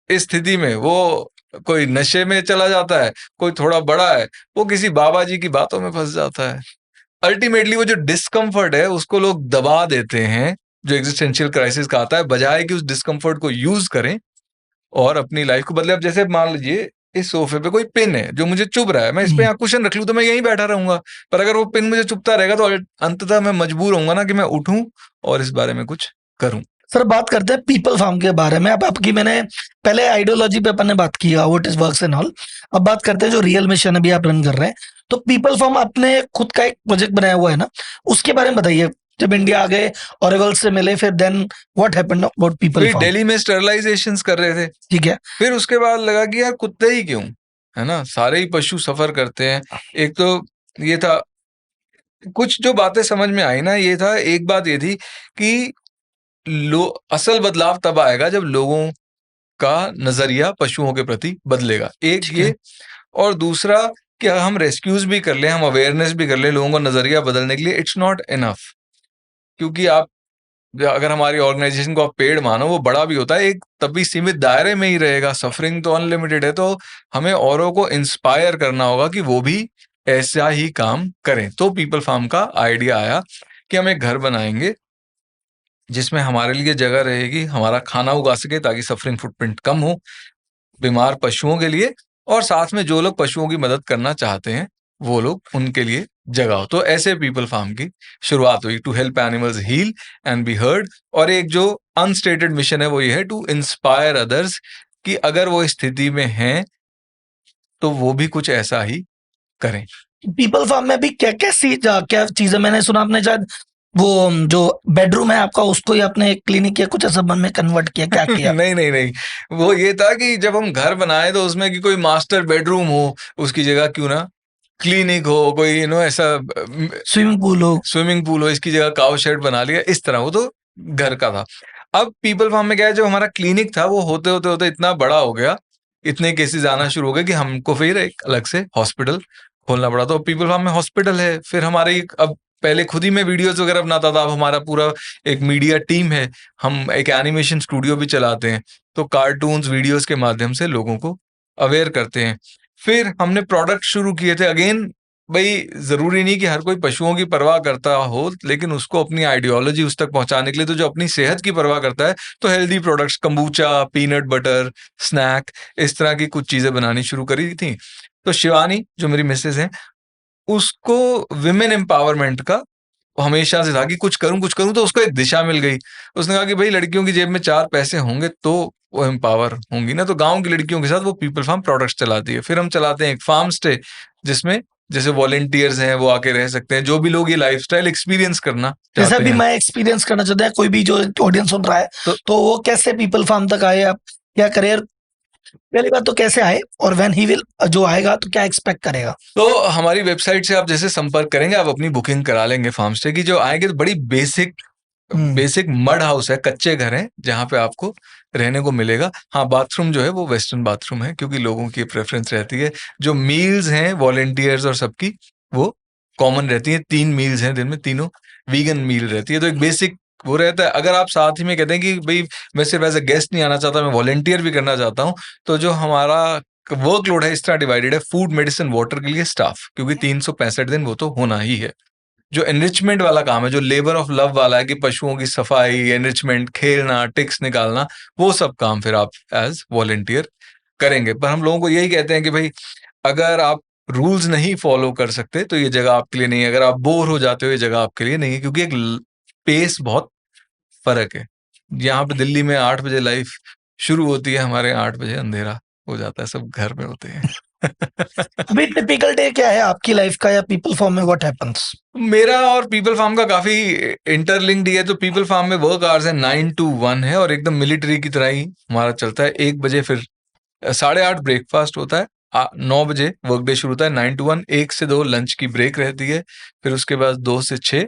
स्थिति में, वो कोई नशे में चला जाता है, कोई थोड़ा बड़ा है वो किसी बाबा जी की बातों में फंस जाता है। अल्टीमेटली वो जो डिस्कम्फर्ट है उसको लोग दबा देते हैं, जो एग्जिस्टेंशियल क्राइसिस का आता है, बजाय कि उस डिस्कम्फर्ट को यूज करें और अपनी लाइफ को बदले। अब जैसे मान लीजिए इस सोफे पे कोई पिन है जो मुझे चुभ रहा है, मैं इस पे यहाँ कुशन रख लूं तो मैं यहीं बैठा रहूंगा, पर अगर वो पिन मुझे चुभता रहेगा तो अंततः मैं मजबूर होऊंगा ना कि मैं उठूं और इस बारे में कुछ करूं।
सर बात करते हैं पीपल फार्म के बारे में। अब आपकी मैंने पहले आइडियोलॉजी पे अपन ने बात की, what is works and all. अब बात करते हैं जो रियल मिशन अभी आप रन कर रहे हैं। तो पीपल फार्म आपने खुद का एक प्रोजेक्ट बनाया हुआ है ना, उसके बारे में बताइए। जब इंडिया आ गए, ऑरेवल से मिले, फिर then what happened about people farm?
Delhi में स्टरलाइजेशंस कर रहे थे,
ठीक है।
फिर उसके बाद लगा कि यार कुत्ते ही क्यों, है ना, सारे ही पशु सफर करते हैं। एक तो ये था, कुछ जो बातें समझ में आई ना, ये था, एक बात ये थी कि असल बदलाव तब आएगा जब लोगों का नजरिया पशुओं के प्रति बदलेगा, एक ये। और दूसरा कि हम रेस्क्यूज भी कर लें, हम अवेयरनेस भी कर लें लोगों का नजरिया बदलने के लिए, इट्स नॉट इनफ। क्योंकि आप अगर हमारी ऑर्गेनाइजेशन को आप पेड़ मानो, वो बड़ा भी होता है, एक तभी सीमित दायरे में ही रहेगा, सफरिंग तो अनलिमिटेड है। तो हमें औरों को इंस्पायर करना होगा कि वो भी ऐसा ही काम करें। तो पीपल फार्म का आइडिया आया कि हम एक घर बनाएंगे जिसमें हमारे लिए जगह रहेगी, हमारा खाना उगा सके ताकि सफरिंग फुटप्रिंट कम हो बीमार पशुओं के लिए, और साथ में जो लोग पशुओं की मदद करना चाहते हैं वो लोग, उनके लिए जगह हो। तो ऐसे पीपल फार्म की शुरुआत हुई, to help animals heal and be heard. और एक जो अनस्टेटेड मिशन है वो ये है, टू इंस्पायर अदर्स, कि अगर वो स्थिति में हैं तो वो भी कुछ ऐसा ही करें।
पीपल फार्म में भी क्या क्या चीजें, मैंने सुना आपने शायद वो जो बेडरूम है आपका, उसको ही आपने क्लिनिक या कुछ ऐसा में कन्वर्ट किया, क्या किया?
नहीं, वो ये था कि जब हम घर बनाए तो उसमें कि कोई मास्टर बेडरूम हो, उसकी जगह क्यों ना क्लिनिक हो, कोई ऐसा स्विमिंग पूल हो, इसकी जगह काउ शेड बना लिया, इस तरह। वो तो घर का था। अब पीपल फार्म में क्या है, जो हमारा क्लिनिक था वो होते होते इतना बड़ा हो गया, इतने केसेस आना शुरू हो गए कि हमको फिर एक अलग से हॉस्पिटल खोलना पड़ा। तो पीपल फार्म में हॉस्पिटल है। फिर हमारी, अब पहले खुद ही मैं वीडियोस वगैरह बनाता था, अब हमारा पूरा एक मीडिया टीम है, हम एक एनिमेशन स्टूडियो भी चलाते हैं, तो कार्टून्स वीडियोस के माध्यम से लोगों को अवेयर करते हैं। फिर हमने प्रोडक्ट शुरू किए थे, अगेन भाई जरूरी नहीं कि हर कोई पशुओं की परवाह करता हो, लेकिन उसको अपनी आइडियोलॉजी उस तक पहुंचाने के लिए तो जो अपनी सेहत की परवाह करता है, तो healthy products, kombucha, peanut butter, snack, इस तरह की कुछ चीजें बनानी शुरू करी थी। तो शिवानी जो मेरी मिसेज है, उसको विमेन एम्पावरमेंट का हमेशा से था कि कुछ करूं, तो उसको एक दिशा मिल गई। उसने कहा कि भाई लड़कियों की जेब में 4 पैसे होंगे तो वो एम्पावर होंगी ना, तो गांव की लड़कियों के साथ वो पीपल फार्म प्रोडक्ट्स चलाती है। फिर हम चलाते हैं एक फार्म स्टे, जिसमें जैसे वॉलंटियर्स हैं वो आके रह सकते हैं, जो भी लोग ये लाइफस्टाइल एक्सपीरियंस करना
जैसा
चाहते
भी
हैं।
मैं एक्सपीरियंस करना चाहता है, कोई भी जो ऑडियंस सुन रहा है, तो वो कैसे पीपल फार्म तक आए, आप क्या करियर, पहली बात तो कैसे आए, और व्हेन ही विल जो आएगा तो क्या एक्सपेक्ट करेगा?
तो हमारी वेबसाइट से आप जैसे संपर्क करेंगे, आप अपनी बुकिंग करा लेंगे फार्म स्टे की। जो आएंगे तो बड़ी बेसिक मड हाउस है, कच्चे घर हैं, जहाँ पे आपको रहने को मिलेगा। हाँ, बाथरूम जो है वो वेस्टर्न बाथरूम है, क्योंकि लोगों की प्रेफरेंस रहती है। जो मील्स हैं वॉलंटियर्स और सबकी, वो कॉमन रहती हैं। 3 मील्स हैं दिन में, तीनों वीगन मील रहती है। तो एक बेसिक वो रहता है। अगर आप साथ ही में कहते हैं कि भाई मैं सिर्फ एज ए गेस्ट नहीं आना चाहता, मैं वॉलंटियर भी करना चाहता हूँ, तो जो हमारा वर्कलोड है इस तरह डिवाइडेड है: फूड, मेडिसिन, वाटर के लिए स्टाफ, क्योंकि 365 दिन वो तो होना ही है। जो एनरिचमेंट वाला काम है, जो लेबर ऑफ लव वाला है कि पशुओं की सफाई, एनरिचमेंट, खेलना, टिक्स निकालना, वो सब काम फिर आप एज वॉलंटियर करेंगे। पर हम लोगों को यही कहते हैं कि भाई अगर आप रूल्स नहीं फॉलो कर सकते तो ये जगह आपके लिए नहीं है। अगर आप बोर हो जाते हो, ये जगह आपके लिए नहीं है, क्योंकि एक पेस बहुत फर्क है। यहाँ पे दिल्ली में 8 बजे लाइफ शुरू होती है, हमारे यहाँ 8 बजे अंधेरा हो जाता है, सब घर में होते हैं।
अभी टिपिकल डे क्या है आपकी लाइफ का, या पीपल फॉर्म में व्हाट हैपेंस?
मेरा और पीपल फार्म का काफी इंटरलिंक्ड है। तो पीपल फार्म में वर्क आवर्स है 9 to 1 है, और एकदम मिलिट्री की तरह ही हमारा चलता है। 1 बजे फिर 8:30 ब्रेकफास्ट होता है, 9 बजे वर्क डे शुरू होता है 9 to 1। 1 से 2 लंच की ब्रेक रहती है, फिर उसके बाद 2 से 6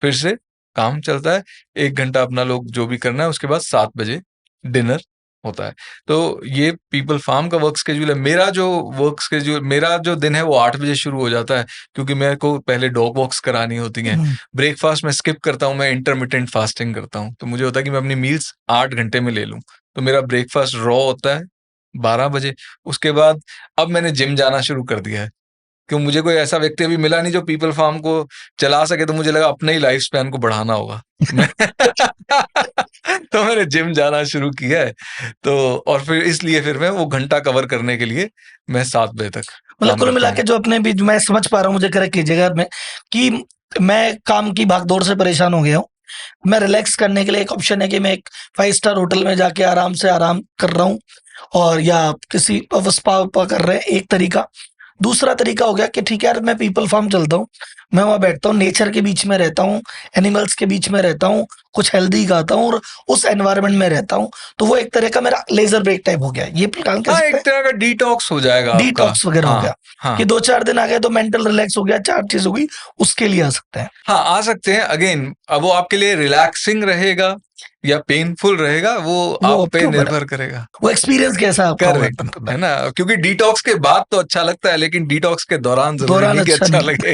फिर से काम चलता है। 1 घंटा अपना लोग जो भी करना है, उसके बाद 7 बजे डिनर होता है। तो ये पीपल फार्म का वर्क स्केड्यूल है। मेरा जो दिन है वो 8 बजे शुरू हो जाता है, क्योंकि मेरे को पहले डॉग वॉक्स करानी होती हैं। ब्रेकफास्ट में स्किप करता हूँ, मैं इंटरमिटेंट फास्टिंग करता हूँ। तो मुझे होता है कि मैं अपनी मील्स 8 घंटे में ले लूँ। तो मेरा ब्रेकफास्ट रॉ होता है 12 बजे। उसके बाद अब मैंने जिम जाना शुरू कर दिया है, क्यों मुझे कोई ऐसा व्यक्ति अभी मिला नहीं जो पीपल फार्म को चला सके, तो मुझे लगा अपने ही लाइफ स्पैन को बढ़ाना होगा। तो मैंने जिम जाना शुरू किया है। तो और फिर मैं वो घंटा कवर करने के लिए मैं 7 बजे तक
मतलब कुल
करता
मिला
हूँ।
के जो अपने भी, मैं समझ पा रहा हूँ, मुझे करेक्ट कीजिएगा में, कि मैं काम की भागदौड़ से परेशान हो गया हूँ। मैं रिलैक्स करने के लिए एक ऑप्शन है कि मैं एक 5 स्टार होटल में जाके आराम कर रहा हूँ, और या किसी स्पा कर रहे हैं, एक तरीका। दूसरा तरीका हो गया कि ठीक है यार, मैं पीपल फार्म चलता हूँ, मैं वहाँ बैठता हूँ, नेचर के बीच में रहता हूँ, एनिमल्स के बीच में रहता हूँ, कुछ हेल्दी खाता हूँ, और उस एनवायरनमेंट में रहता हूँ। तो वो एक तरह का मेरा लेजर ब्रेक टाइप हो गया, ये प्लान कह
हाँ,
सकते
एक
हैं,
तरह का डिटॉक्स हो जाएगा आपका।
डिटॉक्स वगैरह हो गया।
हाँ,
कि 2-4 दिन आ गए तो मेंटल रिलैक्स हो गया, 4 चीज हो गई, उसके लिए आ सकते हैं।
हाँ, आ सकते हैं। अगेन अब वो आपके लिए रिलैक्सिंग रहेगा या पेनफुल रहेगा, वो आप
आपके
पे
ऊपर है।
निर्भर करेगा।
वो एक्सपीरियंस कैसा आपका हुआ
करेक्ट है ना, क्योंकि डिटॉक्स के बाद तो अच्छा लगता है, लेकिन डिटॉक्स के दौरान जरूरी
दौरान
नहीं कि
अच्छा
अच्छा
नहीं
लगे।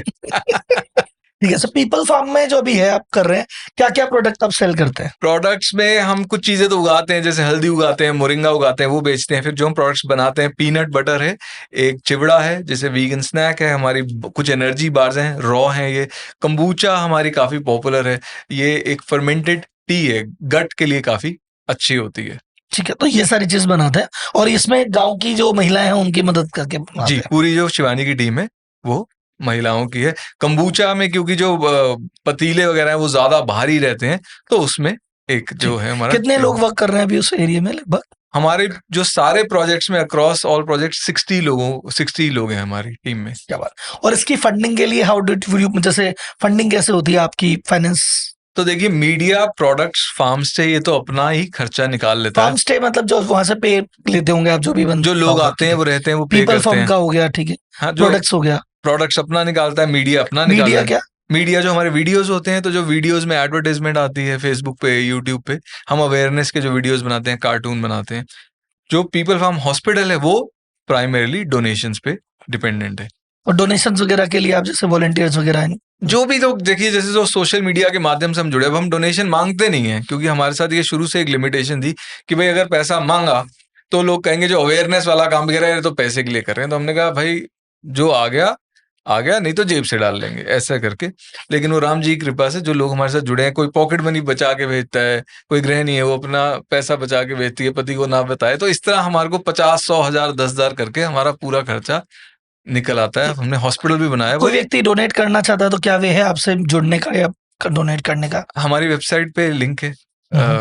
ठीक है, सर पीपल फार्म में जो भी है आप कर रहे हैं, क्या क्या प्रोडक्ट आप सेल करते हैं?
प्रोडक्ट्स में हम कुछ चीजें तो उगाते हैं, जैसे हल्दी उगाते हैं, मोरिंगा उगाते हैं, वो बेचते हैं। फिर जो हम प्रोडक्ट्स बनाते हैं, पीनट बटर है, एक चिवड़ा है जैसे वीगन स्नैक है, हमारी कुछ एनर्जी बार्स हैं, रॉ हैं। ये कंबूचा हमारी काफी पॉपुलर है, ये एक फर्मेंटेड टी है, गट के लिए काफी अच्छी होती है।
ठीक है, तो ये सारी चीज बनाते हैं, और इसमें गांव की जो महिलाएं हैं उनकी मदद करके बनाते
जी,
हैं।
पूरी जो शिवानी की टीम है वो महिलाओं की है। कंबूचा में क्योंकि जो पतीले वगैरह हैं वो ज्यादा भारी रहते हैं, तो उसमें एक जो है हमारा
कितने लोग वर्क कर रहे हैं अभी उस एरिया में लगभग?
हमारे जो सारे प्रोजेक्ट्स में अक्रॉस ऑल प्रोजेक्ट 60 लोग हैं हमारी टीम में।
क्या बात। और इसकी फंडिंग के लिए हाउ डिड यू, जैसे फंडिंग कैसे होती है आपकी, फाइनेंस?
तो देखिए, मीडिया, प्रोडक्ट्स, फार्म स्टे, ये तो अपना ही खर्चा निकाल लेता
फार्म
है।
स्टे मतलब जो वहां से पे लेते होंगे आप, जो भी
जो लोग आते हैं वो रहते हैं, वो पे
पीपल
करते
फार्म
हैं।
का हो गया, ठीक है।
हाँ, जो
प्रोडक्ट्स हो गया,
प्रोडक्ट्स अपना निकालता है, मीडिया अपना निकालता
मीडिया
है।
क्या?
मीडिया जो हमारे वीडियोस होते हैं, तो जो वीडियोस में एडवर्टाइजमेंट आती है फेसबुक पे, यूट्यूब पे, हम अवेयरनेस के जो वीडियोस बनाते हैं, कार्टून बनाते हैं। जो पीपल फार्म हॉस्पिटल है वो प्राइमरीली डोनेशंस पे डिपेंडेंट है।
और डोनेशन वगैरह के लिए आप जैसे वॉलंटियर्स वगैरह हैं?
जो भी लोग देखिए, जैसे जो सोशल मीडिया के माध्यम से हम जुड़े, अब हम डोनेशन मांगते नहीं है, क्योंकि हमारे साथ ये शुरू से एक लिमिटेशन थी कि भाई अगर पैसा मांगा तो लोग कहेंगे जो अवेयरनेस वाला काम कर रहे हैं तो पैसे के लिए कर रहे हैं। तो हमने कहा भाई जो आ गया आ गया, नहीं तो जेब से डाल लेंगे, ऐसा करके। लेकिन वो राम जी की कृपा से जो लोग हमारे साथ जुड़े हैं, कोई पॉकेट मनी बचा के भेजता है, कोई गृहिणी है वो अपना पैसा बचा के भेजती है, पति को ना बताए, तो इस तरह हमारे को 50, 100, 1000, 10,000 करके हमारा पूरा खर्चा निकल आता है। हमने हॉस्पिटल भी बनाया।
कोई व्यक्ति डोनेट करना चाहता है तो क्या वे है आपसे जुड़ने का या डोनेट करने का?
हमारी वेबसाइट पे लिंक है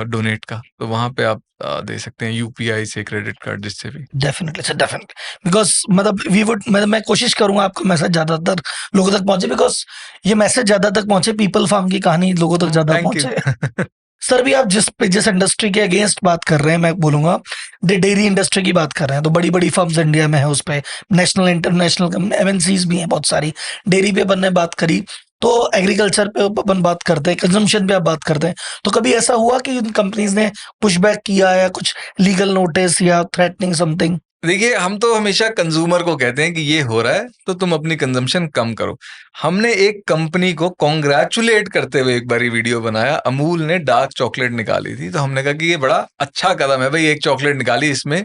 डोनेट का, तो वहां पे आप दे सकते हैं, यूपीआई से, क्रेडिट कार्ड, जिससे भी।
डेफिनेटली सर, डेफिनेटली, बिकॉज मतलब वी वुड, मैं कोशिश करूंगा आपका मैसेज ज्यादातर लोगों तक पहुंचे, बिकॉज ये मैसेज ज्यादा तक पहुंचे, पीपल फार्म की कहानी लोगों तक ज्यादा
थैंक यू।
पहुंचे। सर भी आप जिस इंडस्ट्री के अगेंस्ट बात कर रहे हैं, मैं बोलूंगा डेयरी इंडस्ट्री की बात कर रहे हैं, तो बड़ी बड़ी फर्म्स इंडिया में है, उस पे नेशनल इंटरनेशनल एमएनसीज भी हैं बहुत सारी। डेयरी पे अपन ने बात करी, तो एग्रीकल्चर पे अपन बात करते हैं, कंजम्पशन पे आप बात करते हैं, तो कभी ऐसा हुआ कि उन कंपनीज ने पुशबैक किया या कुछ लीगल नोटिस या थ्रेटनिंग समथिंग?
देखिए, हम तो हमेशा कंज्यूमर को कहते हैं कि ये हो रहा है तो तुम अपनी कंजम्पशन कम करो। हमने एक कंपनी को कॉन्ग्रेचुलेट करते हुए एक बारी वीडियो बनाया। अमूल ने डार्क चॉकलेट निकाली थी, तो हमने कहा कि ये बड़ा अच्छा कदम है भाई, एक चॉकलेट निकाली, इसमें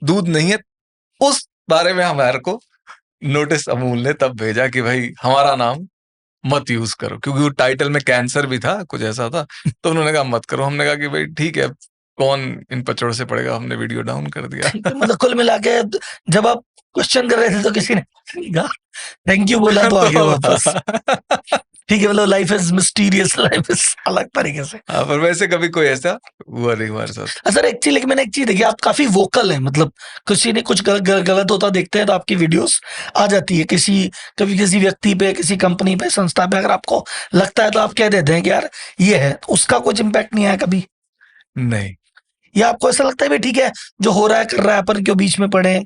दूध नहीं है। उस बारे में हमारे को नोटिस अमूल ने तब भेजा कि भाई हमारा नाम मत यूज करो, क्योंकि वो टाइटल में कैंसर भी था, कुछ ऐसा था, तो उन्होंने कहा मत करो। हमने कहा कि भाई ठीक है, कौन इन पचड़ों से पड़ेगा, हमने वीडियो डाउन कर दिया।
मतलब कुल मिला के जब आप क्वेश्चन कर रहे थे तो किसी ने कहा थैंक यू बोला तो आगे वापस? ठीक है, मतलब life is mysterious, life is अलग तरीके से।
हाँ, पर वैसे कभी कोई ऐसा हुआ नहीं हमारे साथ।
सर एक्चुअली मैंने एक चीज देखी, आप काफी वोकल हैं, मतलब किसी ने कुछ गलत होता देखते हैं तो आपकी वीडियोस आ जाती है, कभी किसी व्यक्ति पे, किसी कंपनी पे, संस्था पे, अगर आपको लगता है तो आप कह देते हैं कि यार ये है, उसका कुछ इम्पैक्ट नहीं आया कभी?
नहीं,
या आपको ऐसा लगता है भाई ठीक है, जो हो रहा है कर रहा है, अपन क्यों बीच में पड़े?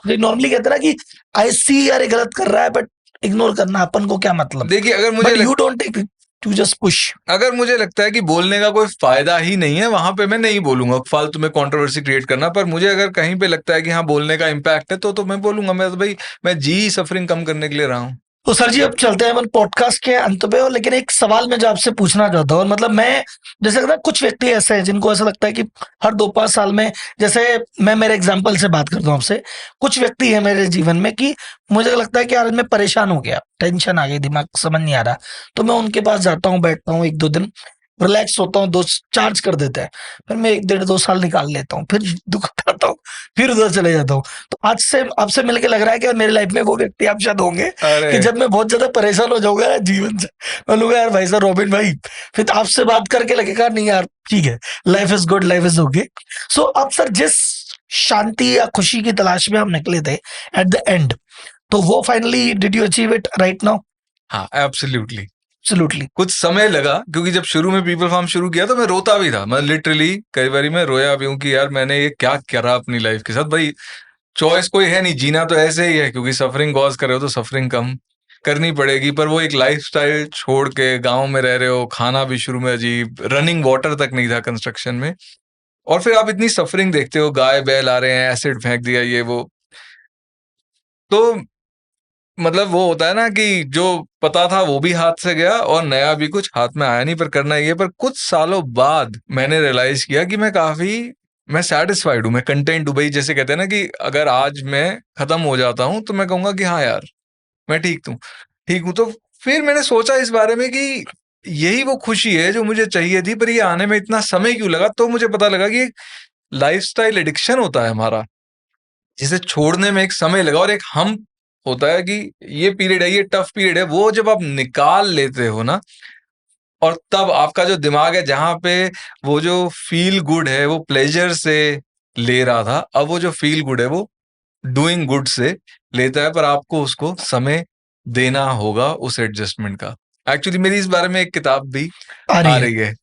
नॉर्मली कहते हैं ना कि आई सी यार ये गलत कर रहा है, बट इग्नोर करना, अपन को क्या मतलब?
देखिए,
but you don't take to just push.
अगर मुझे लगता है कि बोलने का कोई फायदा ही नहीं है, वहां पे मैं नहीं बोलूंगा, फालतू में कंट्रोवर्सी क्रिएट करना। पर मुझे अगर कहीं पे लगता है कि हाँ बोलने का इम्पैक्ट है, तो मैं बोलूंगा। मैं तो भाई, मैं जी सफरिंग कम करने के लिए रहा हूँ।
तो सर जी अब चलते हैं अपन पॉडकास्ट के अंत पे, और लेकिन एक सवाल मैं जो आपसे पूछना चाहता हूँ, मतलब मैं जैसे कहता कुछ व्यक्ति ऐसे हैं जिनको ऐसा लगता है कि हर 2-5 साल में, जैसे मैं मेरे एग्जांपल से बात करता हूँ आपसे, कुछ व्यक्ति है मेरे जीवन में कि मुझे लगता है कि यार मैं परेशान हो गया, टेंशन आ गई, दिमाग समझ नहीं आ रहा, तो मैं उनके पास जाता हूँ, बैठता हूँ, 1-2 दिन रिलैक्स होता हूँ, दोस्त चार्ज कर देते हैं, फिर मैं 1-1.5-2 साल निकाल लेता हूँ, फिर दुख उठाता हूँ, फिर उधर चले जाता हूँ। तो आज से आपसे मिलके लग रहा है कि मेरी लाइफ में वो व्यक्ति आप शायद होंगे कि जब मैं बहुत ज्यादा परेशान हो जाऊंगा ना जीवन से, मैं लूंगा यार भाई साहब रॉबिन भाई, फिर आपसे बात करके लगेगा नहीं यार ठीक है, life is good, life is okay. So अब सर जिस शांति या खुशी की तलाश में हम निकले थे एट द एंड, तो वो finally did you achieve it right now?
हाँ, एब्सोल्युटली।
एब्सोल्युटली।
कुछ समय लगा, क्योंकि जब शुरू में पीपल फार्म शुरू किया तो मैं रोता भी था। मैं लिटरली कई बार मैं रोया भी हूँ कि यार मैंने ये क्या करा अपनी लाइफ के साथ। भाई चॉइस कोई है नहीं, जीना तो ऐसे ही है, क्योंकि सफरिंग कॉज कर रहे हो तो सफरिंग कम करनी पड़ेगी। पर वो एक लाइफस्टाइल छोड़ के गांव में रह रहे हो, खाना भी शुरू में अजीब, रनिंग वाटर तक नहीं था कंस्ट्रक्शन में, और फिर आप इतनी सफरिंग देखते हो, गाय बैल आ रहे हैं, एसिड फेंक दिया, ये वो, तो मतलब वो होता है ना कि जो पता था वो भी हाथ से गया और नया भी कुछ हाथ में आया नहीं, पर करना ही है। पर कुछ सालों बाद मैंने रियलाइज किया कि मैं सैटिस्फाइड हूँ, मैं कंटेंट हूँ। भाई जैसे कहते हैं ना कि अगर आज मैं खत्म हो जाता हूँ तो मैं कहूंगा कि हाँ यार मैं ठीक हूँ। तो फिर मैंने सोचा इस बारे में कि यही वो खुशी है जो मुझे चाहिए थी, पर ये आने में इतना समय क्यों लगा। तो मुझे पता लगा कि लाइफस्टाइल एडिक्शन होता है हमारा, जिसे छोड़ने में एक समय लगा, और एक हम होता है कि ये पीरियड है, ये टफ पीरियड है, वो जब आप निकाल लेते हो ना, और तब आपका जो दिमाग है जहां पे वो जो फील गुड है वो प्लेजर से ले रहा था, अब वो जो फील गुड है वो डूइंग गुड से लेता है। पर आपको उसको समय देना होगा उस एडजस्टमेंट का। एक्चुअली मेरी इस बारे में एक किताब भी आ रही है।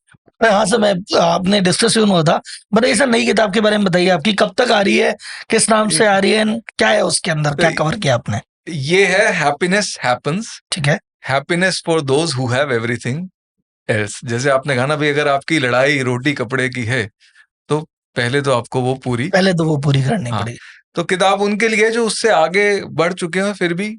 हाँ सर, मैं आपने डिस्कशन हुआ था, बताइए सर नई किताब के बारे में बताइए, आपकी कब तक आ रही है, किस नाम से आ रही है, क्या है उसके अंदर, क्या कवर किया आपने?
ये है हैप्पीनेस हैपेंस।
ठीक है।
Happiness for those who have everything else. जैसे आपने कहा ना भाई, अगर आपकी लड़ाई रोटी कपड़े की है तो पहले तो आपको वो पूरी करनी पड़ेगी। तो किताब उनके लिए जो उससे आगे बढ़ चुके हैं फिर भी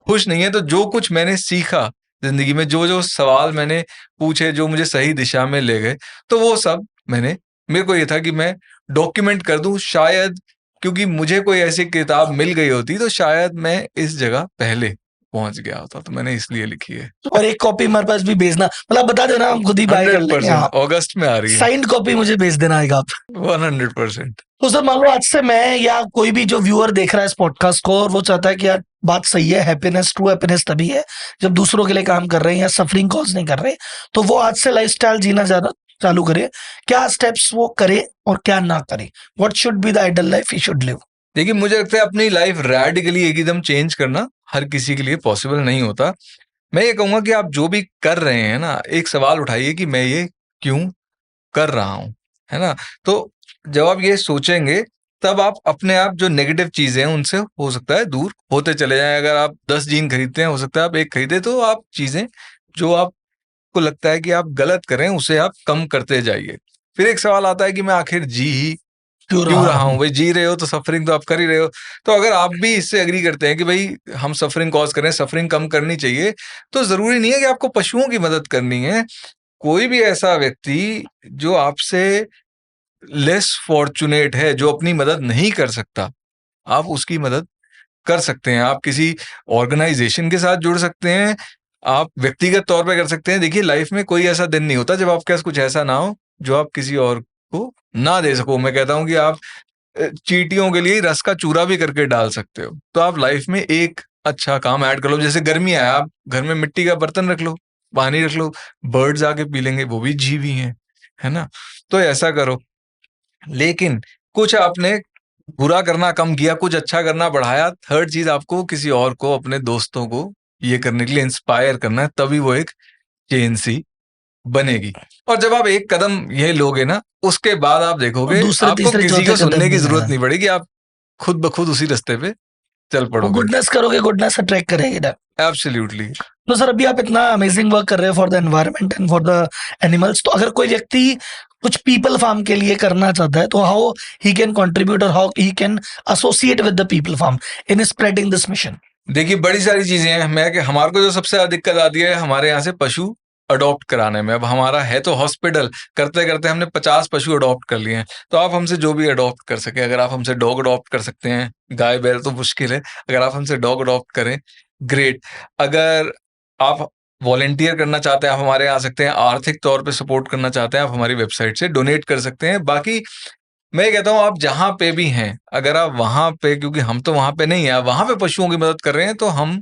खुश नहीं है। तो जो कुछ मैंने सीखा जिंदगी में, जो जो सवाल मैंने पूछे, जो मुझे सही दिशा में ले गए, तो वो सब मेरे को ये था कि मैं डॉक्यूमेंट कर दूं। शायद क्योंकि मुझे कोई ऐसी किताब मिल गई होती तो शायद मैं इस जगह पहले पहुंच गया होता, तो मैंने इसलिए लिखी है।
और एक कॉपी हमारे पास भी भेजना, मतलब बता देना, हम खुद ही बाय कर लेंगे।
100% अगस्त में आ रही है,
साइंड कॉपी मुझे भेज देना एक आप।
100%।
तो सर मान लो आज से मैं या कोई भी जो व्यूअर देख रहा है इस पॉडकास्ट को और वो चाहता है कि यार बात सही है, हैप्पीनेस, ट्रू हैप्पीनेस तभी है जब दूसरों के लिए काम कर रहे हैं या सफरिंग कॉज नहीं कर रहे, तो वो आज से लाइफस्टाइल जीना ज्यादा चालू करे, क्या स्टेप्स वो करे और क्या ना करे? What should be the ideal life he should live?
देखिए, मुझे लगता है अपनी लाइफ रेडिकली एकदम चेंज करना हर किसी के लिए पॉसिबल नहीं होता। मैं ये कहूंगा कि आप जो भी कर रहे हैं ना, एक सवाल उठाइए कि मैं ये क्यों कर रहा हूं, है ना? तो जब आप ये सोचेंगे तब आप अपने आप जो नेगेटिव चीजें हैं उनसे हो सकता है दूर होते चले जाएं। अगर आप 10 जीन खरीदते हैं, हो सकता है आप एक खरीदे, तो आप चीजें जो आपको लगता है कि आप गलत करें उसे आप कम करते जाइए। फिर एक सवाल आता है कि मैं आखिर जी ही क्यों रहा हूं? भाई जी रहे हो तो सफरिंग तो आप कर ही रहे हो। तो अगर आप भी इससे एग्री करते हैं कि भाई हम सफरिंग कॉज करें, सफरिंग कम करनी चाहिए, तो जरूरी नहीं है कि आपको पशुओं की मदद करनी है। कोई भी ऐसा व्यक्ति जो आपसे लेस फॉर्चुनेट है, जो अपनी मदद नहीं कर सकता, आप उसकी मदद कर सकते हैं। आप किसी ऑर्गेनाइजेशन के साथ जुड़ सकते हैं, आप व्यक्तिगत तौर पे कर सकते हैं। देखिए, लाइफ में कोई ऐसा दिन नहीं होता जब आपके पास कुछ ऐसा ना हो जो आप किसी और को ना दे सको। मैं कहता हूं कि आप चींटियों के लिए रस का चूरा भी करके डाल सकते हो। तो आप लाइफ में एक अच्छा काम ऐड कर लो। जैसे गर्मी है, आप घर में मिट्टी का बर्तन रख लो, पानी रख लो, बर्ड्स आके पी लेंगे, वो भी जीव ही हैं, है ना? तो ऐसा करो। लेकिन कुछ आपने बुरा करना कम किया, कुछ अच्छा करना बढ़ाया। थर्ड चीज, आपको किसी और को, अपने दोस्तों को ये करने के लिए इंस्पायर करना है, तभी वो एक चेन सी बनेगी। और जब आप एक कदम ये लोगे ना, उसके बाद आप देखोगे आपको किसी को सुनने की जरूरत नहीं पड़ेगी, आप खुद ब खुद उसी रास्ते पे चल पड़ोगे।
गुडनेस करोगे, गुडनेस अट्रैक्ट करेगी ना।
एब्सोल्युटली।
तो सर अभी आप इतना अमेजिंग वर्क कर रहे हो for the environment and for the animals, तो अगर कोई व्यक्ति कुछ पीपल फार्म के लिए करना चाहता है तो हाउ ही कैन कंट्रीब्यूट और how he can associate with the people farm in spreading this mission?
देखिए, बड़ी सारी चीजें हैं। मैं कि हमारे को जो सबसे ज्यादा दिक्कत आती है हमारे यहाँ से पशु अडॉप्ट कराने में। अब हमारा है तो हॉस्पिटल, करते करते हमने 50 पशु अडॉप्ट कर लिए हैं। तो आप हमसे जो भी अडॉप्ट कर सके, अगर आप हमसे डॉग अडॉप्ट कर सकते हैं, गाय बैल तो मुश्किल है, अगर आप हमसे डॉग अडॉप्ट करें, ग्रेट। अगर आप वॉलेंटियर करना चाहते हैं, आप हमारे यहाँ आ सकते हैं। आर्थिक तौर पे सपोर्ट करना चाहते हैं, आप हमारी वेबसाइट से डोनेट कर सकते हैं। बाकी मैं कहता हूँ आप जहां पे भी हैं, अगर आप वहां पे, क्योंकि हम तो वहां पे नहीं है, वहां पे पशुओं की मदद कर रहे हैं, तो हम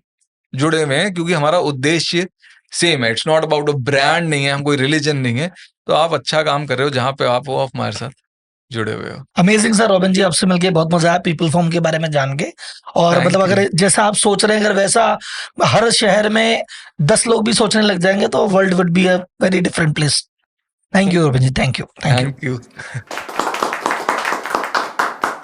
जुड़े हुए हैं, क्योंकि हमारा उद्देश्य सेम है। It's not about a brand नहीं है, हम कोई रिलीजन नहीं है। तो आप अच्छा काम कर रहे हो जहां पे आप हो, आप हमारे साथ जुड़े हुए हो।
अमेजिंग सर, रॉबिन जी आपसे मिलके बहुत मजा आया पीपल फॉर्म के बारे में जान के। और
Thank
मतलब
you.
अगर जैसा आप सोच रहे हैं, अगर वैसा हर शहर में 10 लोग भी सोचने लग जाएंगे तो world would be a very different place. Thank you Robin ji, thank you.
Thank you.